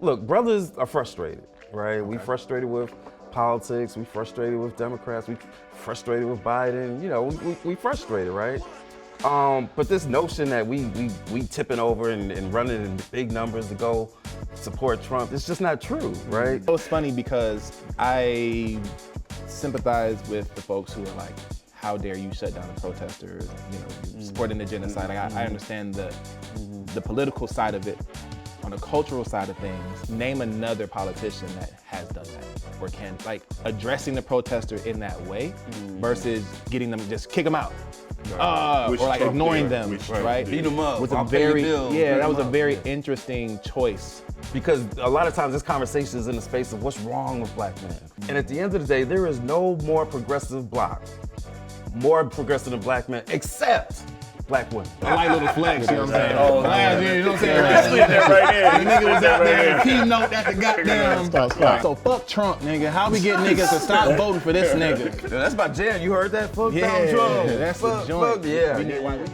look, brothers are frustrated, right? We frustrated with politics, we frustrated with Democrats, we frustrated with Biden, you know, we frustrated, right? But this notion that we tipping over and running in big numbers to go support Trump, it's just not true, right? It's funny because I sympathize with the folks who are like, how dare you shut down the protesters, you know, supporting the genocide. Like, I understand the political side of it. On the cultural side of things, name another politician that has done that or can, like, addressing the protester in that way versus getting them, just kick them out. Or like Trump ignoring did, them, which Trump right? did. Beat them up. Was a I'll pay your very, bills, yeah, beat that was a 'em up. very interesting choice. Because a lot of times this conversation is in the space of what's wrong with black men. And at the end of the day, there is no more progressive bloc, more progressive than black men, except black women. I like little flex, you know what I'm saying? Oh, Last year, you know what I'm saying? Just slid that right in. The nigga was out there, Right in. keynote at the goddamn. Stop. So fuck Trump, nigga. How we get niggas to stop voting for this nigga? That's my jam. You heard that? Fuck Yeah, Donald Trump. that's the Fuck, joint. fuck, yeah. We need white-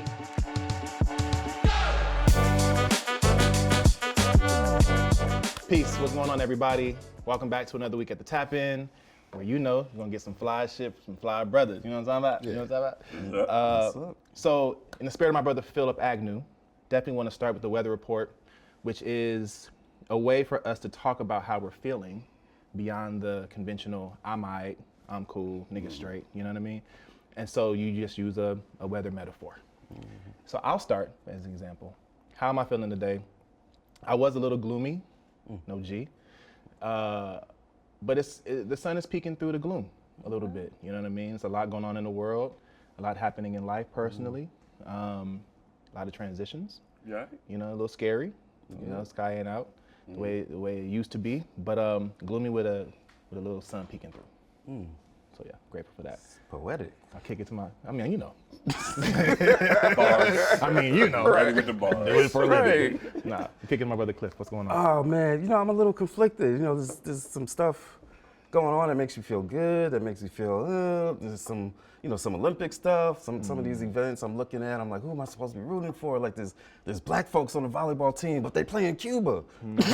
Peace, what's going on, everybody? Welcome back to another week at the Tap In, where you know you're gonna get some fly shit from some fly brothers. You know what I'm talking about? You know what I'm talking about? So, in the spirit of my brother Philip Agnew, definitely want to start with the weather report, which is a way for us to talk about how we're feeling beyond the conventional I'm aight, I'm cool, nigga straight, you know what I mean? And so you just use a weather metaphor. So I'll start as an example. How am I feeling today? I was a little gloomy, no G, but the sun is peeking through the gloom a little bit, you know what I mean? There's a lot going on in the world, a lot happening in life personally, a lot of transitions, Yeah. you know, a little scary, you know, sky ain't out the way it used to be, but gloomy with a little sun peeking through. So yeah, grateful for that. Poetic. I'll kick it to I mean, you know. Bars. I mean, you know. Ready with the bars. Right. Nah, kicking my brother Cliff. What's going on? Oh man, you know, I'm a little conflicted. You know, there's some stuff going on that makes you feel good, that makes you feel, there's some, you know, some Olympic stuff, some of these events I'm looking at, I'm like, who am I supposed to be rooting for? Like there's black folks on the volleyball team, but they play in Cuba.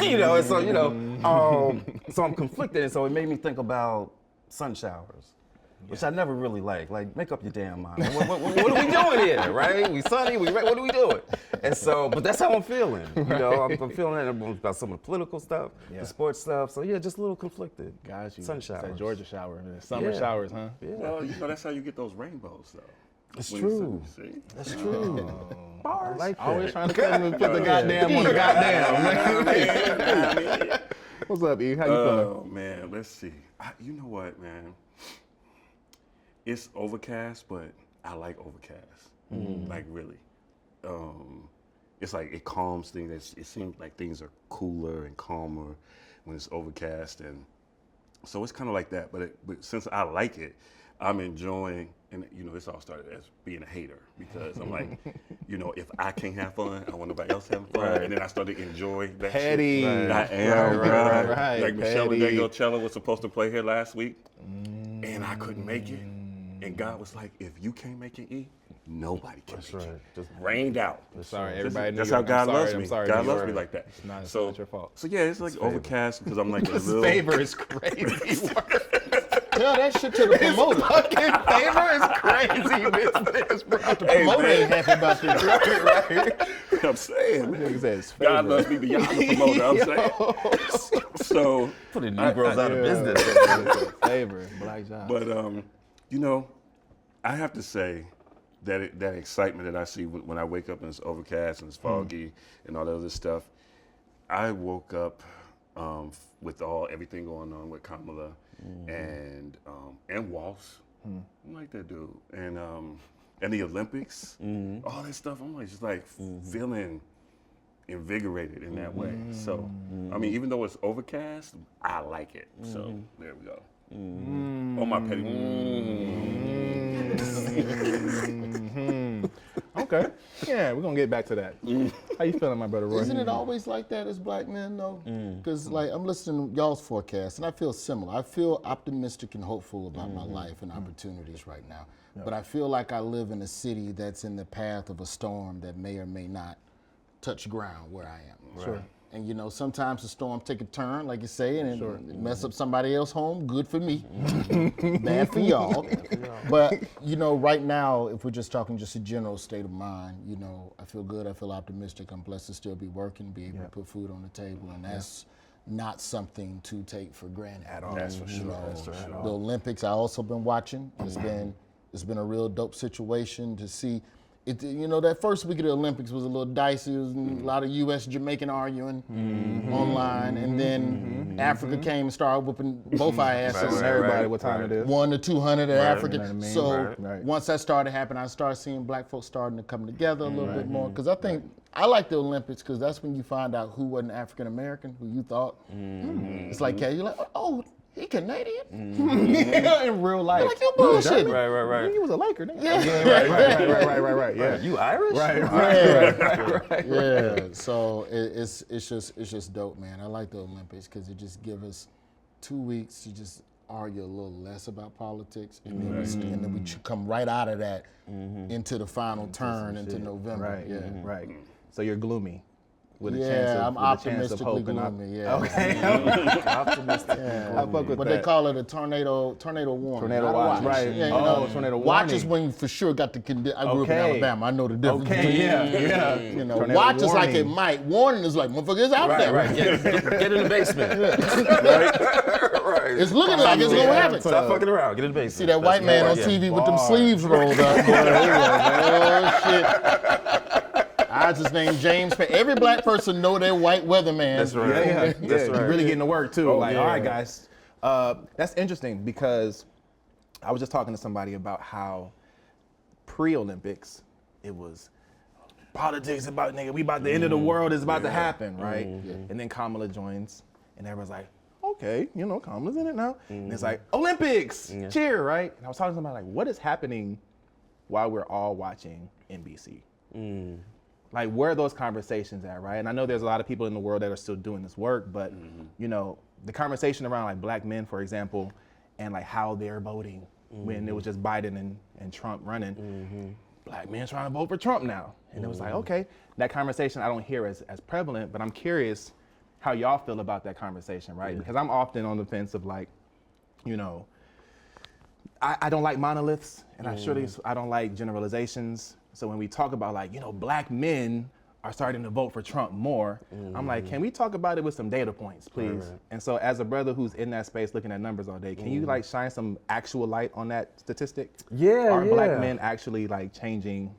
You know, and so, you know, so I'm conflicted, and so it made me think about sun showers. Which I never really like. Like, make up your damn mind. What are we doing here, right? We sunny, what are we doing? And so, but that's how I'm feeling. You know, I'm feeling that about some of the political stuff, the sports stuff. So yeah, just a little conflicted. Got you. Sun It's that showers. Georgia shower, summer Yeah. showers, huh? Yeah. Well, you know, that's how you get those rainbows, though. It's When true. See? That's true. Bars. I like that. Always trying to tell me to put the goddamn on the goddamn, man. What's up, E? How you feeling? Oh, man, let's see. You know what, man? It's overcast, but I like overcast. Like, really. It's like it calms things. It seems like things are cooler and calmer when it's overcast. And so it's kind of like that. But since I like it, I'm enjoying, and you know, this all started as being a hater because I'm like, you know, if I can't have fun, I want nobody else having fun. Right. And then I started enjoying that Petty. shit. I am, right. Like Michelle Petty. Cello was supposed to play here last week, and I couldn't make it. And God was like, if you can't make it, E, nobody can make right. it. Just Rained out. Sorry, everybody. in That's New how York. God I'm loves sorry, me. I'm sorry, God New loves York. me like that. It's not So your fault. So yeah, it's like overcast because I'm like a little. Favor is crazy. Tell that shit to the promoter. Fucking favor is crazy business, bro. The promoter ain't happy about this. Right. I'm saying, man. Nigga says God favor. loves me beyond the promoter. I'm saying. So, Putting Negroes out of business. Favor, black job. but you know, I have to say that that excitement that I see when I wake up and it's overcast and it's foggy and all that other stuff. I woke up with everything going on with Kamala and Waltz. I'm like that dude, and the Olympics, all that stuff. I'm like just like feeling invigorated in that way. So I mean, even though it's overcast, I like it. So there we go. Oh my petty. Okay. Yeah, we're gonna get back to that. How you feeling, my brother Roy? Isn't it always like that as black men, though? Because like I'm listening to y'all's forecast, and I feel similar. I feel optimistic and hopeful about my life and opportunities right now. But I feel like I live in a city that's in the path of a storm that may or may not touch ground where I am. Sure. And you know, sometimes the storms take a turn, like you say, and it mess up somebody else's home. Good for me, bad for y'all. But you know, right now, if we're just talking just a general state of mind, you know, I feel good. I feel optimistic. I'm blessed to still be working, be able to put food on the table, and that's not something to take for granted at all. That's for sure. The Olympics I also been watching. It's been a real dope situation to see. It, you know, that first week of the Olympics was a little dicey. There was a lot of U.S. Jamaican arguing online, and then Africa came and started whooping both our asses. Everybody, what time it is? 1 to 200 at Africa. You know what I mean? So once that started happening, I started seeing black folks starting to come together a little bit more. Because I think I like the Olympics because that's when you find out who wasn't African American, who you thought. It's like, yeah, you're like, oh, he Canadian? In real life. You're like, you bullshit. Right. He was a Laker, didn't he? Yeah. Right. Yeah. You Irish? Right. Yeah. So it's just dope, man. I like the Olympics because it just gives us 2 weeks to just argue a little less about politics, and then we come right out of that into the final turn into November. Right. So you're gloomy. With a Yeah, chance of, I'm with a chance of optimistically hope and gloomy. Yeah. Okay. Optimistic. I fuck with But that. they call it a tornado warning. Tornado not a watch, right. Yeah, you Oh, know, tornado watch is warning. when you for sure got the condition. I grew up in Okay. Alabama. I know the difference. Okay, between, yeah. You know, Tornado watch is like it warning. might. Warning is like, motherfucker, it's out there. Right. Get in the basement. Right. It's looking like it's going to happen. Stop fucking around. Get in the basement. See that white man on TV with them sleeves rolled up. Boy, oh, shit. Ours is named James. Every black person know their white weatherman. That's right. Yeah. That's You're right. really getting to work too. Oh, Like, yeah. all right, guys. That's interesting because I was just talking to somebody about how pre-Olympics it was politics about nigga. We about the end of the world is about to happen, right? And then Kamala joins, and everyone's like, okay, you know, Kamala's in it now. And it's like Olympics, cheer, right? And I was talking to somebody like, what is happening while we're all watching NBC? Like, where are those conversations at, right? And I know there's a lot of people in the world that are still doing this work, but you know, the conversation around like black men, for example, and like how they're voting when it was just Biden and Trump running. Black men trying to vote for Trump now. And it was like, okay, that conversation I don't hear as prevalent, but I'm curious how y'all feel about that conversation, right? Because I'm often on the fence of like, you know, I don't like monoliths, and I don't like generalizations. So when we talk about like, you know, black men are starting to vote for Trump more, I'm like, can we talk about it with some data points, please? And so as a brother who's in that space looking at numbers all day, can you like shine some actual light on that statistic? Yeah, Are black yeah. men actually like changing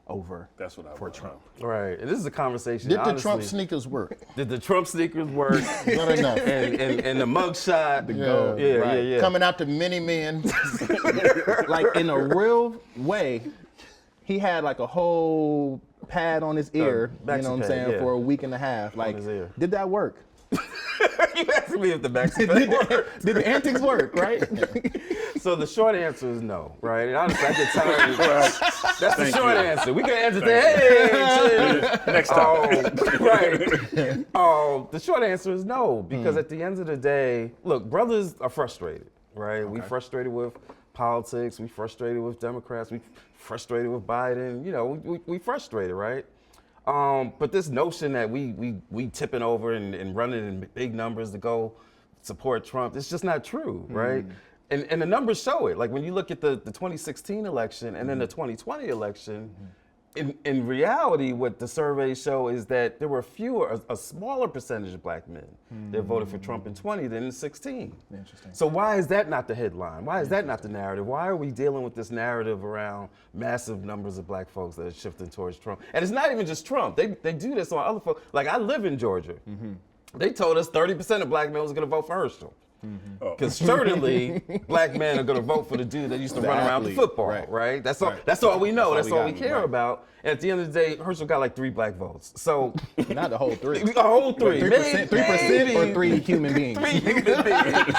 over That's what I for want. Trump? Right. And this is a conversation. Did the honestly, Trump sneakers work? Did the Trump sneakers work? Good enough. and the mugshot. Yeah. Coming out to many men. Like in a real way, he had like a whole pad on his ear, you maxi know what I'm pad, saying, yeah. for a week and a half. Like, his ear. did that work? You asking me if the maxi pad worked? Did the antics work, right? So the short answer is no, right? And honestly, I get tired. That's the short answer. We can answer that. Hey, Next time. right. The short answer is no, because at the end of the day, look, brothers are frustrated, right? We frustrated with politics. We frustrated with Democrats. We frustrated with Biden. You know, we frustrated, right? But this notion that we tipping over and running in big numbers to go support Trump, it's just not true, right? And the numbers show it. Like when you look at the 2016 election and then the 2020 election, in reality, what the surveys show is that there were a smaller percentage of black men that voted for Trump in 20 than in 16. Interesting. So why is that not the headline? Why is that not the narrative? Why are we dealing with this narrative around massive numbers of black folks that are shifting towards Trump? And it's not even just Trump. They do this on other folks. Like I live in Georgia. They told us 30% of black men was going to vote for Herschel. Because certainly black men are going to vote for the dude that used to run around the athlete, football, right? That's all. That's all we know. That's all we got, care about. And at the end of the day, Herschel got like 3 black votes. So Not the whole 3. a whole 3, 3% or 3 human beings. 3 human beings.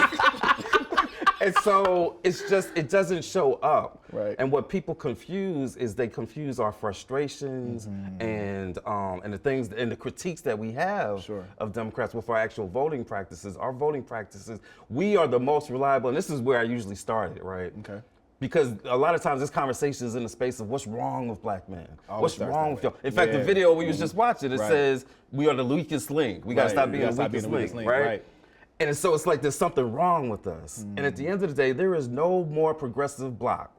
And so it doesn't show up. Right. And what people confuse is they confuse our frustrations and the things and the critiques that we have of Democrats with our actual voting practices. Our voting practices, we are the most reliable, and this is where I usually started, right? Okay. Because a lot of times this conversation is in the space of what's wrong with black men. What's starts wrong that with way. y'all? In fact, the Yeah. video we was just watching, it Right. says we are the weakest link. We gotta Right. stop We being gotta the stop being weakest the weakest link, link, right? right. And so it's like there's something wrong with us. And at the end of the day, there is no more progressive bloc,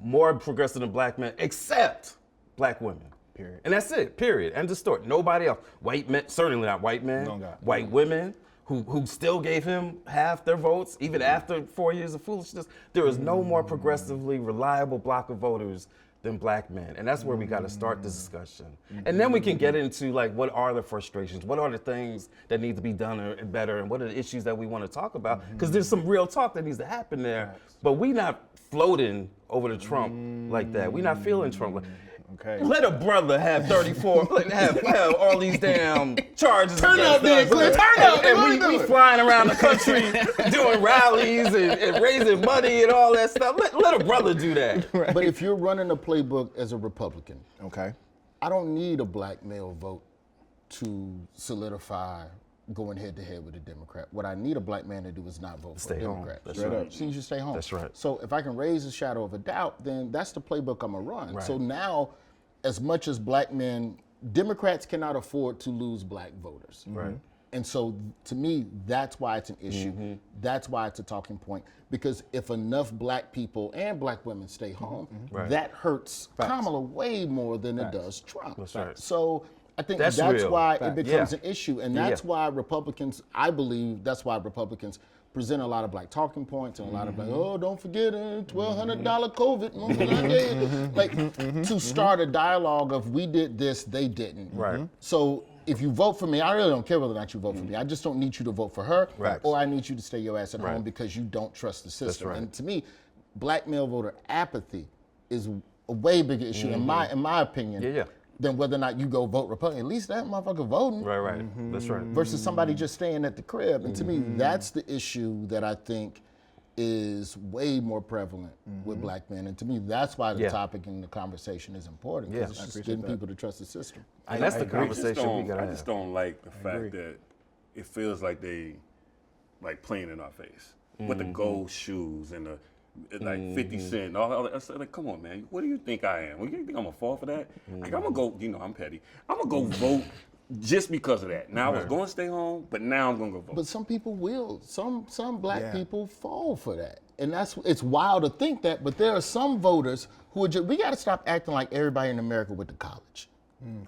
more progressive than black men, except black women. Period. And that's it, period. End of story. Nobody else. White men, certainly not white men. No, God. White women who still gave him half their votes, even after 4 years of foolishness. There is no more progressively reliable block of voters than black men. And that's where we got to start this discussion. And then we can get into like, what are the frustrations? What are the things that need to be done and better? And what are the issues that we want to talk about? Because there's some real talk that needs to happen there. But we not floating over to Trump like that. We not feeling Trump like. Okay. Let a brother have 34, have all these damn charges. Turn up, against then, us. Cliff. Turn up. And we flying around the country doing rallies and raising money and all that stuff. Let a brother do that. But if you're running a playbook as a Republican, Okay. I don't need a black male vote to solidify going head to head with a Democrat. What I need a black man to do is not vote for Stay a home. Democrat. That's Straight right. up. So you should stay home. That's right. So if I can raise a shadow of a doubt, then that's the playbook I'm gonna run. Right. So now, as much as black men, Democrats cannot afford to lose black voters. Right. And so to me, that's why it's an issue. That's why it's a talking point. Because if enough black people and black women stay home, Right. that hurts Kamala way more than it does Trump. That's right. So I think That's that's real. why Fact. it becomes Yeah. an issue. And Yeah. that's why Republicans, I believe, that's why Republicans present a lot of black talking points and a lot of like, oh, don't forget it, $1,200 COVID. Like to start a dialogue of we did this, they didn't. Right. So if you vote for me, I really don't care whether or not you vote for me. I just don't need you to vote for her, Right. or I need you to stay your ass at Right. home because you don't trust the system. right. And to me, black male voter apathy is a way bigger issue in my opinion. Yeah, yeah. Than whether or not you go vote Republican. At least that motherfucker voting Right. That's right. versus somebody just staying at the crib. And to me, that's the issue that I think is way more prevalent with black men. And to me, that's why the Yeah. topic and the conversation is important. Yeah, Because I it's just getting people to trust the system. And that's the I just conversation we don't- gotta I have. just don't like the fact that it feels like they like playing in our face with the gold shoes and the like 50 Cent and all that. I said, like, come on, man. What do you think I am? What do you think I'm gonna fall for that? Like, I'm gonna go. You know, I'm petty. I'm gonna go vote just because of that. Now I was going to stay home, but now I'm gonna go vote. But some people will. Some black Yeah. people fall for that. And it's wild to think that, but there are some voters who are just, we got to stop acting like everybody in America went to college.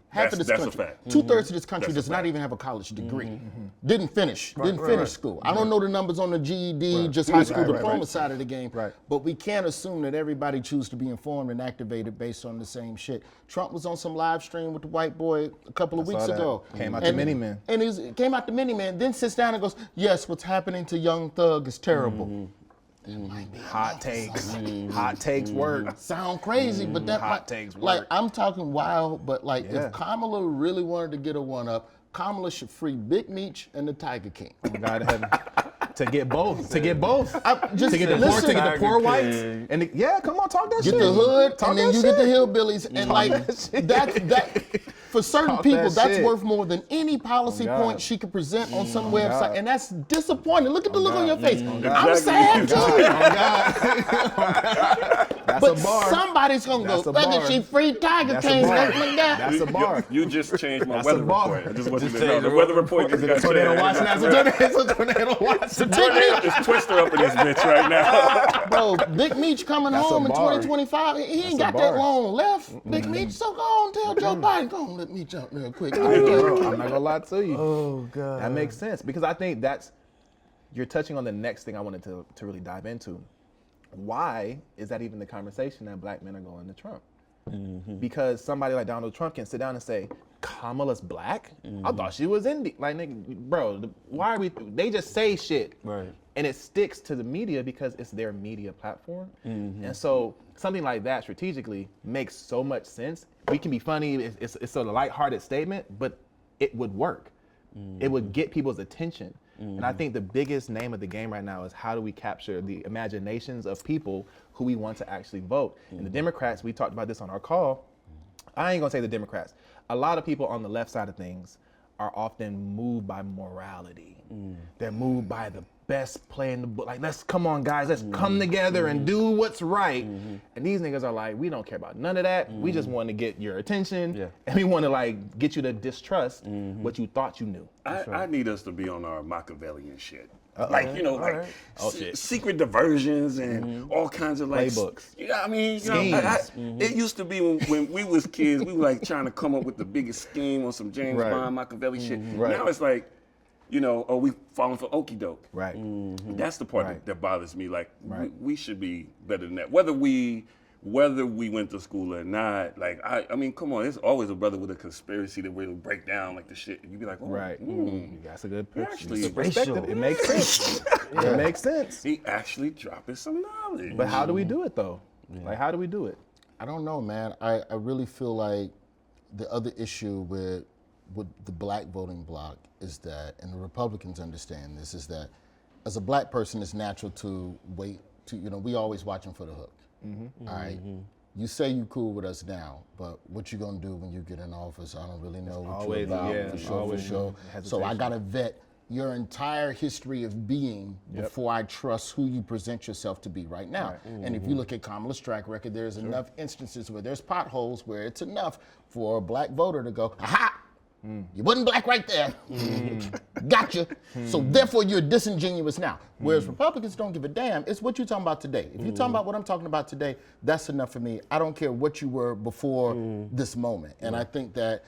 Half of this That's a country, fact. 2/3 of this country That's a does not fact. even have a college degree. Didn't finish right. school. I don't know the numbers on the GED, just high school Right, diploma right. side of the game. Right. But we can't assume that everybody chooses to be informed and activated based on the same shit. Trump was on some live stream with the white boy a couple of weeks that. ago. Came out the Miniman. And he came out the Miniman, then sits down and goes, yes, what's happening to Young Thug is terrible. Hot takes. Hot takes work. Sound crazy, but that Hot like, takes like work. I'm talking wild, but like Yeah. if Kamala really wanted to get a one up, Kamala should free Big Meech and the Tiger King. God heaven. To get both. To get both. Just to get the listen, poor Tiger whites. King. And come on, talk that Get shit. the hood, Talk and then that you get the shit. hillbillies, and like that for certain Talk people, that that's shit. worth more than any policy God. point she could present on some website, and that's disappointing. Look at the look on your face. I'm Exactly. sad too. That's But a bar. somebody's gonna That's go, a look bar. at she free Tiger That's a King. bar. Look at that. That's a bar. You just changed my That's weather a bar. report. I just want you to Just know changed the the weather weather report just got Tornado changed. watch now. It's a tornado watch. It's Twister up in this bitch right now. Bro, Big Meech coming That's a home in bar. 2025. He ain't a got bar. that long left. Big Meech, so go on, tell Joe Biden, go on, let me jump real quick. Bro, I'm not gonna lie to you. Oh God. That makes sense because I think you're touching on the next thing I wanted to really dive into. Why is that even the conversation that black men are going to Trump? Because somebody like Donald Trump can sit down and say, Kamala's black? I thought she was Indian. Like, nigga, bro, why are we? They just say shit. Right. And it sticks to the media because it's their media platform. And so something like that strategically makes so much sense. We can be funny, it's sort of a lighthearted statement, but it would work. It would get people's attention. And I think the biggest name of the game right now is how do we capture the imaginations of people who we want to actually vote. And the Democrats, we talked about this on our call. I ain't gonna say the Democrats. A lot of people on the left side of things are often moved by morality. They're moved by the best play in the book. Like, let's come on, guys, let's come together and do what's right. And these niggas are like, we don't care about none of that. We just want to get your attention, and we want to like get you to distrust what you thought you knew. I need us to be on our Machiavellian shit. Like, you know, like right. secret diversions and all kinds of like Playbooks. Yeah, I mean, Schemes. it used to be when we was kids, we were like trying to come up with the biggest scheme on some James Right. Bond Machiavelli shit. Right. Now it's like, you know, are we falling for okie doke? Right. That's the part Right. that bothers me. Like, Right. we should be better than that. Whether we went to school or not, like, I mean, come on, there's always a brother with a conspiracy that will break down like the shit. And you'd be like, oh, Right. That's a good actually- perspective. It makes sense. It makes sense. he actually dropping some knowledge. But how do we do it though? Like, how do we do it? I don't know, man. I really feel like the other issue with the black voting bloc is that, and the Republicans understand this, is that as a black person, it's natural to wait to, you know, we always watching for the hook. All right. You say you cool with us now, but what you gonna do when you get in office? I don't really know what Always, you're about, yeah, for sure, always for sure. So I hesitation. gotta vet your entire history of being before I trust who you present yourself to be right now. And if you look at Kamala's track record, there's enough instances where there's potholes where it's enough for a black voter to go, aha! You wasn't black right there. Gotcha. So therefore you're disingenuous now. Whereas Republicans don't give a damn. It's what you're talking about today. If you're talking about what I'm talking about today, that's enough for me. I don't care what you were before this moment. And I think that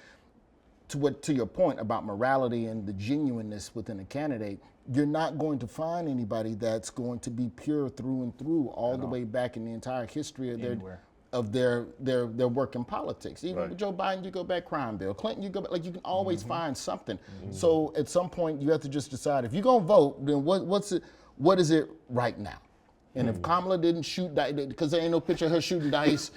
to your point about morality and the genuineness within a candidate, you're not going to find anybody that's going to be pure through and through all the way back in the entire history of their work in politics. Even with Joe Biden, you go back crime bill. Clinton, you go back, like you can always find something. So at some point you have to just decide if you're gonna vote, then what is it right now? And if Kamala didn't shoot dice, because there ain't no picture of her shooting dice,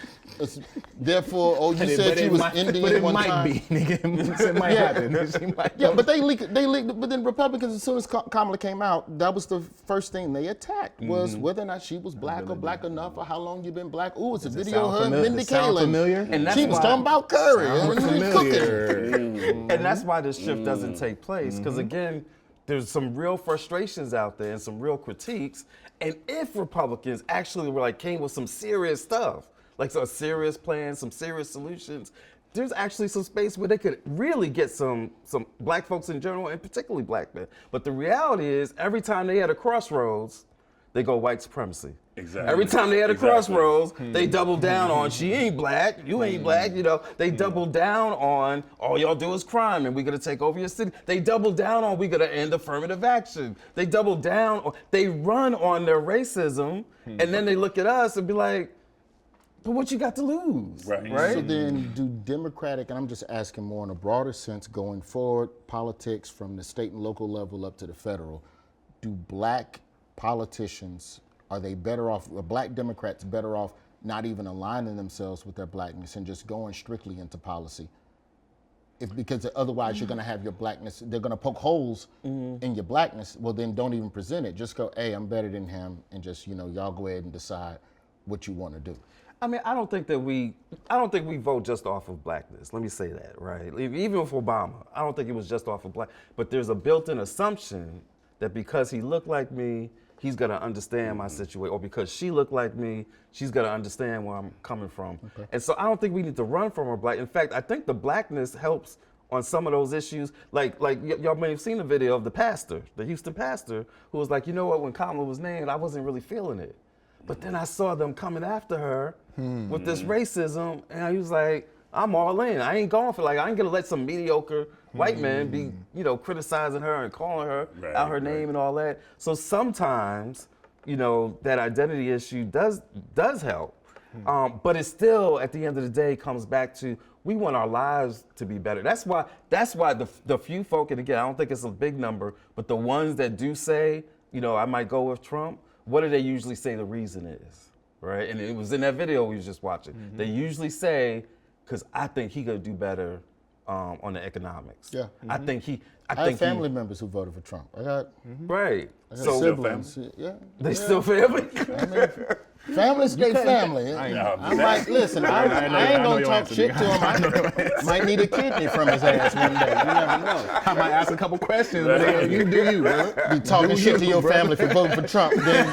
therefore, you said she was Indian but it one might time. be, nigga. It might happen. She might Yeah, but they leaked, but then Republicans, as soon as Kamala came out, that was the first thing they attacked, was whether or not she was black or black enough, or how long you been black. Ooh, it's a video of her and Mindy Sound Kaling. familiar? And that's She was why- talking about curry Sound and cooking. familiar. And that's why this shift doesn't take place. Because again, there's some real frustrations out there and some real critiques. And if Republicans actually came with some serious stuff, like some serious plans, some serious solutions, there's actually some space where they could really get some black folks in general, and particularly black men. But the reality is, every time they at a crossroads, they go white supremacy. Exactly. Every time they at a Exactly. crossroads, they double down on she ain't black, you ain't black, you know. They double down on all y'all do is crime and we're gonna take over your city. They double down on we gonna end affirmative action. They double down on, they run on their racism, and then they look at us and be like, but what you got to lose? Right. So then do Democratic, and I'm just asking more in a broader sense, going forward, politics from the state and local level up to the federal, do black politicians, are they better off, are black Democrats better off not even aligning themselves with their blackness and just going strictly into policy? Because otherwise you're gonna have your blackness, they're gonna poke holes in your blackness, well then don't even present it. Just go, hey, I'm better than him, and just, y'all go ahead and decide what you wanna do. I mean, I don't think we vote just off of blackness. Let me say that, right? Even with Obama, I don't think it was just off of black, but there's a built-in assumption that because he looked like me, he's gonna understand my situation, or because she looked like me, she's gonna understand where I'm coming from. Okay. And so I don't think we need to run from our black. In fact, I think the blackness helps on some of those issues. Like y'all may have seen the video of the pastor, the Houston pastor, who was like, you know what, when Kamala was named, I wasn't really feeling it. But then I saw them coming after her with this racism, and I was like, I'm all in. I ain't going for I ain't gonna let some mediocre white man be, criticizing her and calling her out her name and all that. So sometimes, that identity issue does help. But it still, at the end of the day, comes back to we want our lives to be better. That's why the few folk, and again, I don't think it's a big number, but the ones that do say, I might go with Trump, what do they usually say the reason is, right? And it was in that video we was just watching. They usually say, because I think he gonna do better on the economics. Yeah. I think I have family members who voted for Trump. I got Right. So siblings. Yeah. they still family. Family stay family. I might listen. I ain't gonna talk shit to him. I might need a kidney from his ass one day. You never know. I might ask a couple questions. Man. You do you, bro. Be talking shit to your family for voting for Trump, then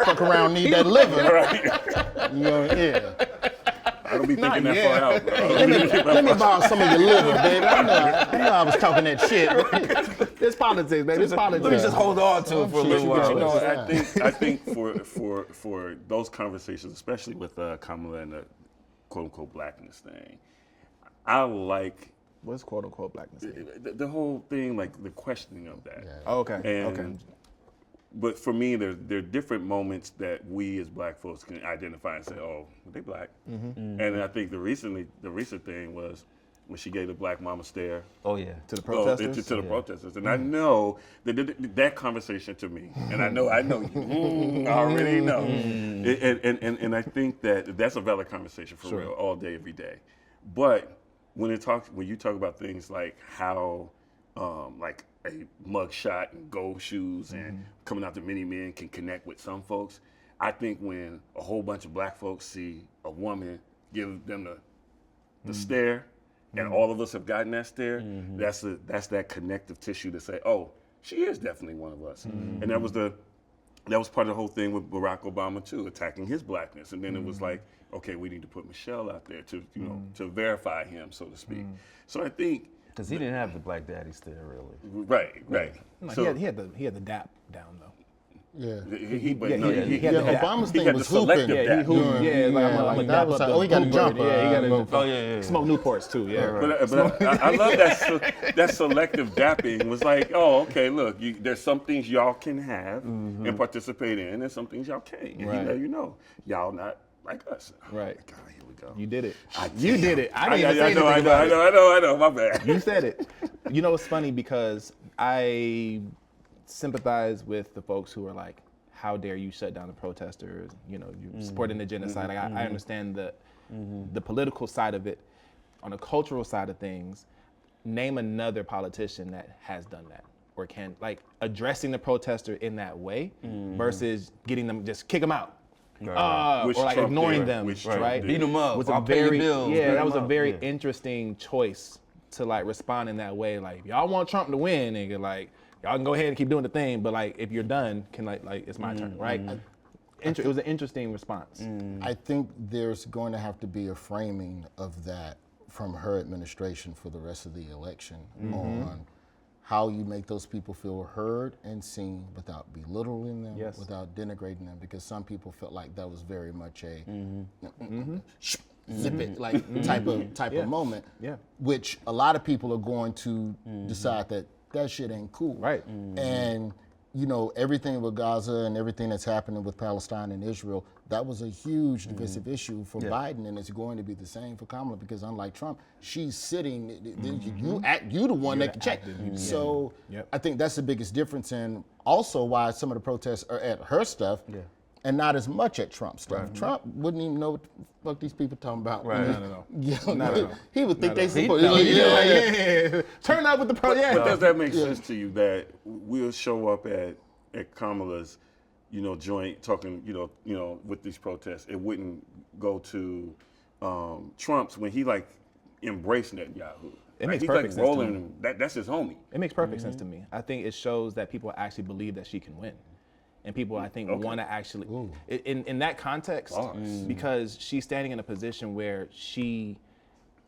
fuck around, need that liver. Right. You know, yeah. I don't be thinking that far out, bro. Let me borrow some of your liver, baby. I know I was talking that shit. It's politics, baby. It's politics. Let me just hold on to it for a little But you while. know, I think for those conversations, especially with Kamala and the quote unquote blackness thing, I like What's quote unquote blackness? the whole thing, like the questioning of that. Oh, okay. And, Okay. But for me, there are different moments that we as black folks can identify and say, "Oh, they black." And I think the recent thing was when she gave the black mama stare Oh yeah. To the protesters. to the protesters, and I know that conversation to me, and I know you I already know, and I think that's a valid conversation for real, all day, every day. But when you talk about things like how, like a mug shot and gold shoes and coming out to Many Men can connect with some folks, I think when a whole bunch of black folks see a woman give them the stare, and all of us have gotten that stare, that's that connective tissue to say, oh, she is definitely one of us. And that was part of the whole thing with Barack Obama too, attacking his blackness. And then it was like, okay, we need to put Michelle out there to to verify him, so to speak. So I think Because he didn't have the black daddy still, really. right. No, So he had the dap down though. Yeah. he had the dap. Obama's he thing got was the selective hooping. dap. Like I'm that was like, oh, he got a jumper. Yeah, he got Oh yeah. smoke Newports too. Yeah. But I love that selective dapping was like, oh, okay, look, there's some things y'all can have and participate in, and some things y'all can't. And Right. y'all not like us. Oh, Right. God, here we go. You did it. You did it. I didn't even say I anything about it. I know. My bad. You said it. You know, it's funny because I sympathize with the folks who are like, how dare you shut down the protesters? You know, you're supporting the genocide. Like, I understand the political side of it. On the cultural side of things, name another politician that has done that or can, like, addressing the protester in that way versus getting them, just kick them out. Which Or like Trump ignoring did, them, which Trump right? did. Beat him up. Was I'll a pay your very bills. Beat that him was a up. very Yeah. interesting choice to like respond in that way. Like, if y'all want Trump to win, nigga, like y'all can go ahead and keep doing the thing, but like if you're done, can like it's my turn, right? It was an interesting response. I think there's going to have to be a framing of that from her administration for the rest of the election on how you make those people feel heard and seen without belittling them, Yes. without denigrating them, because some people felt like that was very much a zip it like type of moment, Yeah. which a lot of people are going to decide that shit ain't cool. Right. And you know, everything with Gaza and everything that's happening with Palestine and Israel, that was a huge divisive issue for Biden, and it's going to be the same for Kamala because unlike Trump, she's sitting. You the one that can check. So Yep. I think that's the biggest difference, and also why some of the protests are at her stuff. And not as much at Trump stuff. Trump wouldn't even know what the fuck these people talking about. Right. Not at all. Yeah, he would think they support. Turn up with the But does that make sense to you that we'll show up at Kamala's, joint talking, with these protests? It wouldn't go to Trump's when he like embraced Netanyahu. It makes he's perfect like sense to rolling me. him. That's his homie. It makes perfect sense to me. I think it shows that people actually believe that she can win. And people, I think, want to actually, in that context, because she's standing in a position where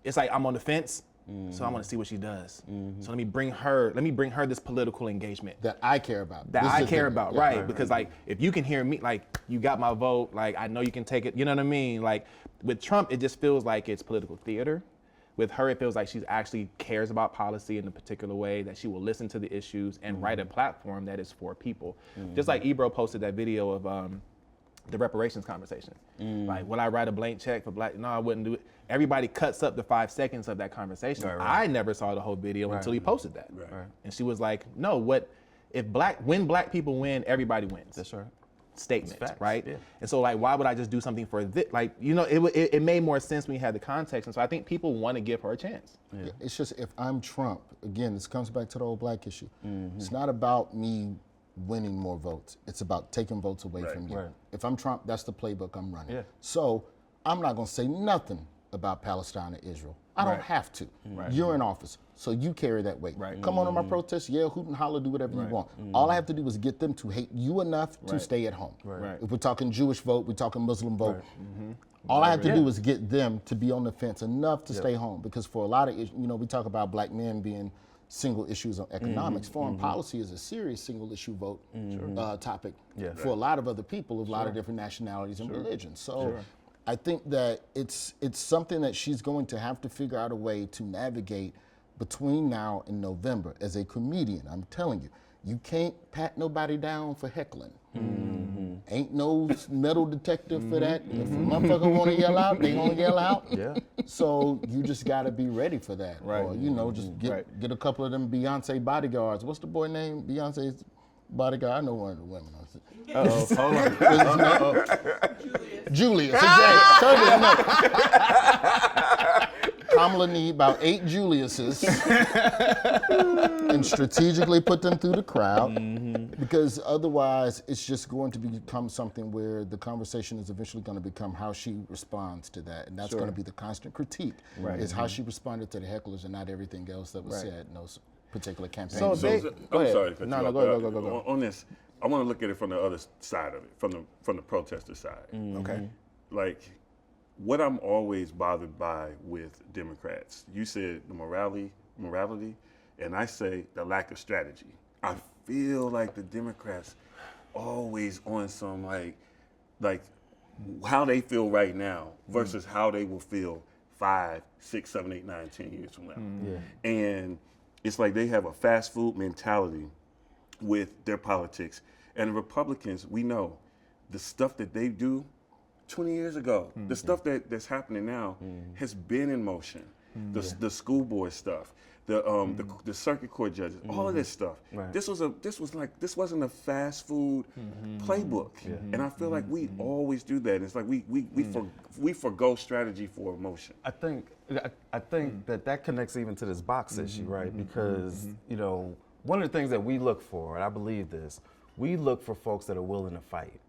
it's like, I'm on the fence, so I want to see what she does. So let me bring her this political engagement. That I care about. That This I is care the- about, yeah. right? Because like, if you can hear me, like, you got my vote, like, I know you can take it, you know what I mean? Like, with Trump, it just feels like it's political theater. With her, it feels like she actually cares about policy in a particular way, that she will listen to the issues and write a platform that is for people. Just like Ebro posted that video of the reparations conversation. Like, will I write a blank check for black? No, I wouldn't do it. Everybody cuts up the 5 seconds of that conversation. Right. I never saw the whole video until he posted that. Right. And she was like, no, when black people win, everybody wins. That's right. statements, facts, right? yeah. And so like, why would I just do something for this? Like, you know, it made more sense when you had the context. And so I think people want to give her a chance. Yeah, it's just if I'm Trump, again, this comes back to the old black issue. It's not about me winning more votes. It's about taking votes away from you. Right. If I'm Trump, that's the playbook I'm running. Yeah. So I'm not going to say nothing about Palestine and Israel. I don't have to. You're in office, so you carry that weight. Right. Come on to my protest, yeah, hoot and holler, do whatever you want. All I have to do is get them to hate you enough to stay at home. Right. If we're talking Jewish vote, we're talking Muslim vote. All I have to do is get them to be on the fence enough to stay home, because for a lot of, we talk about black men being single issues on economics. Foreign policy is a serious single issue vote topic for a lot of other people of a lot of different nationalities and religions. So I think that it's something that she's going to have to figure out a way to navigate between now and November. As a comedian, I'm telling you, you can't pat nobody down for heckling. Ain't no metal detector for that. If a motherfucker want to yell out, they gonna yell out. Yeah. So you just got to be ready for that. Right. Or just get a couple of them Beyonce bodyguards. What's the boy name? Beyonce's bodyguard. I know one of the women. Uh-oh, hold on. What's his name? Julius. Exactly. Totally, I know. Kamala need about 8 Juliuses and strategically put them through the crowd, because otherwise it's just going to become something where the conversation is eventually going to become how she responds to that, and that's going to be the constant critique, is how she responded to the hecklers and not everything else that was said in those particular campaigns. So I'm sorry to cut you off, but go. On this, I want to look at it from the other side of it, from the protester side. Okay. Like, what I'm always bothered by with Democrats, you said the morality, and I say the lack of strategy. I feel like the Democrats always on some like how they feel right now versus how they will feel 5, 6, 7, 8, 9, 10 years from now. And it's like they have a fast food mentality with their politics. And the Republicans, we know the stuff that they do 20 years ago, the stuff that's happening now has been in motion. The school board stuff, the circuit court judges, all of this stuff. Right. This wasn't a fast food playbook. And I feel like we always do that. It's like we forgo strategy for emotion. I think that connects even to this box issue, right? Because one of the things that we look for, and I believe this, we look for folks that are willing to fight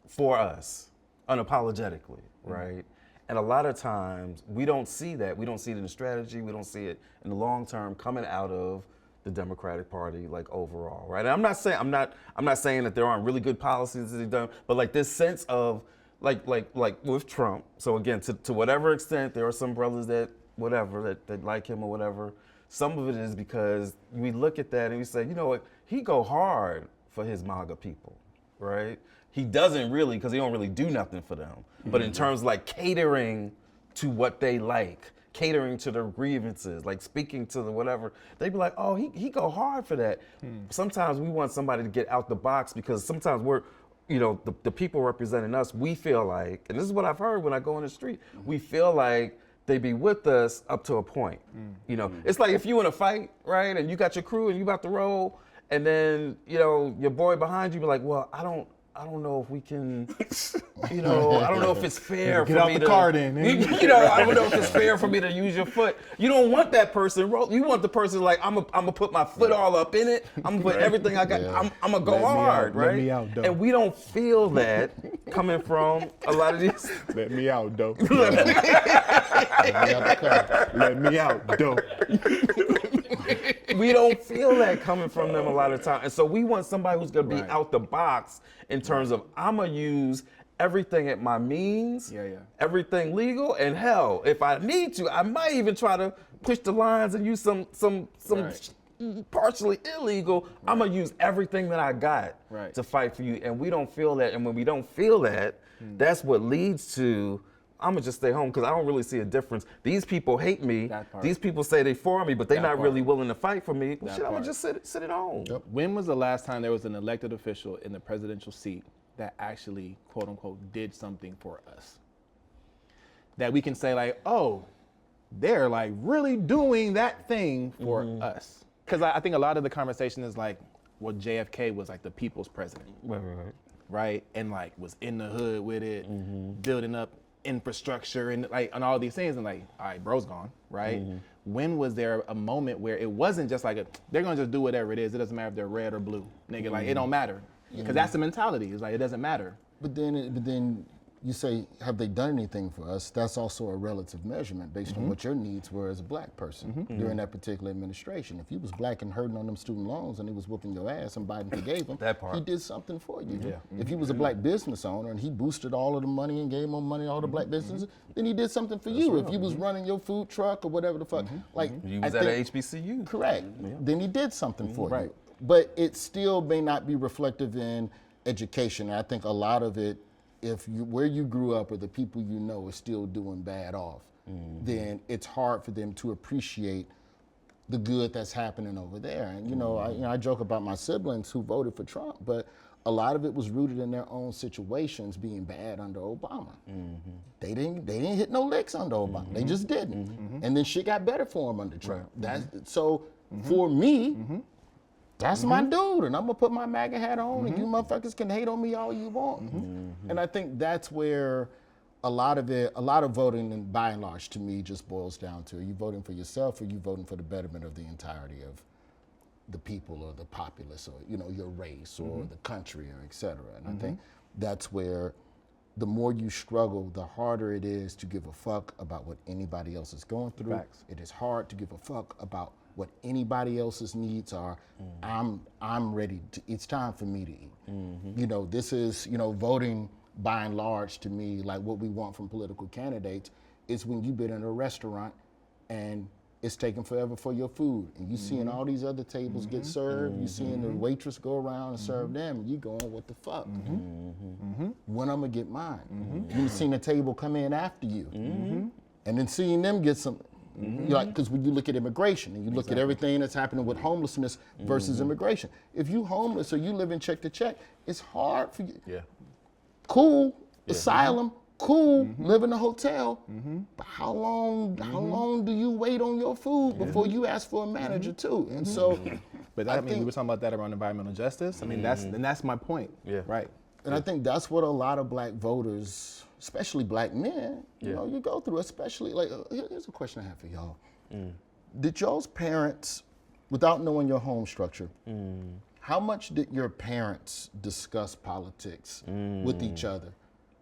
for us unapologetically, right? And a lot of times we don't see that. We don't see it in the strategy. We don't see it in the long term coming out of the Democratic Party, like overall, right? And I'm not saying that there aren't really good policies that they've done, but like this sense of like with Trump. So again, to whatever extent there are some brothers that like him or whatever. Some of it is because we look at that and we say, you know what, he go hard for his MAGA people, right? He doesn't really, because he don't really do nothing for them. But in terms of like catering to what they like, catering to their grievances, like speaking to the whatever, they'd be like, oh, he go hard for that. Sometimes we want somebody to get out the box, because sometimes we're, the people representing us, we feel like, and this is what I've heard when I go on the street, we feel like they be with us up to a point. It's like if you in a fight, right, and you got your crew and you about to roll, and then, your boy behind you be like, well, I don't know if we can, I don't know if it's fair for me to. Get out the car then. I don't know if it's fair for me to use your foot. You don't want that person. You want the person like, I'm gonna put my foot all up in it. I'm gonna put everything I got. I'm gonna go hard, right? Let me out, though. And we don't feel that coming from a lot of these. Let me out, though. Let me out the car. Let me out, though. We don't feel that coming from them a lot of time. And so we want somebody who's gonna be out the box in terms of, I'm gonna use everything at my means, everything legal, and hell, if I need to, I might even try to push the lines and use some partially illegal. I'm gonna use everything that I got to fight for you. And we don't feel that. And when we don't feel that, that's what leads to, I'm gonna just stay home because I don't really see a difference. These people hate me. These people say they for me, but they're not really willing to fight for me. Well, shit, I'm gonna just sit at home. Yep. When was the last time there was an elected official in the presidential seat that actually, quote unquote, did something for us? That we can say like, oh, they're like really doing that thing for us. Because I think a lot of the conversation is like, well, JFK was like the people's president. Right. right? And like was in the hood with it, building up infrastructure and like and all these things, and like, all right, bro's gone, right? When was there a moment where it wasn't just like they're gonna just do whatever it is? It doesn't matter if they're red or blue, nigga. Like it don't matter, because that's the mentality. It's like it doesn't matter. But then you say, have they done anything for us? That's also a relative measurement based on what your needs were as a black person during that particular administration. If you was black and hurting on them student loans and he was whooping your ass and Biden forgave him, That part. he did something for you. Yeah. If you was a black business owner and he boosted all of the money and gave more money to all the black businesses, then he did something for you. If you was running your food truck or whatever the fuck, like You was I at think- a HBCU. Correct. Then he did something for Right. you. But it still may not be reflective in education. I think a lot of it, if you where you grew up or the people you know are still doing bad off, then it's hard for them to appreciate the good that's happening over there. And I joke about my siblings who voted for Trump, but a lot of it was rooted in their own situations being bad under Obama. They didn't hit no licks under Obama. They just didn't. And then shit got better for them under Trump. So for me, that's my dude, and I'm gonna put my MAGA hat on, and you motherfuckers can hate on me all you want. And I think that's where a lot of voting, and by and large, to me, just boils down to: are you voting for yourself, or are you voting for the betterment of the entirety of the people, or the populace, or your race, or the country, or et cetera. And I think that's where the more you struggle, the harder it is to give a fuck about what anybody else is going through. Facts. It is hard to give a fuck about what anybody else's needs are. I'm ready to, it's time for me to eat. This is, voting by and large to me, like what we want from political candidates is when you've been in a restaurant and it's taking forever for your food, and you seeing all these other tables get served, you seeing the waitress go around and serve them, and you going, what the fuck? When I'm gonna get mine? You seen a table come in after you, and then seeing them get some, because when you look at immigration and you look at everything that's happening with homelessness versus immigration, if you homeless or you living check to check, it's hard for you. Yeah. Cool, asylum, cool, live in a hotel, but how long do you wait on your food before you ask for a manager too? And so, But I mean, we were talking about that around environmental justice. I mean, that's my point. Yeah. Right. and I think that's what a lot of black voters, especially black men, you go through, especially, like, here's a question I have for y'all. Did y'all's parents, without knowing your home structure, how much did your parents discuss politics with each other?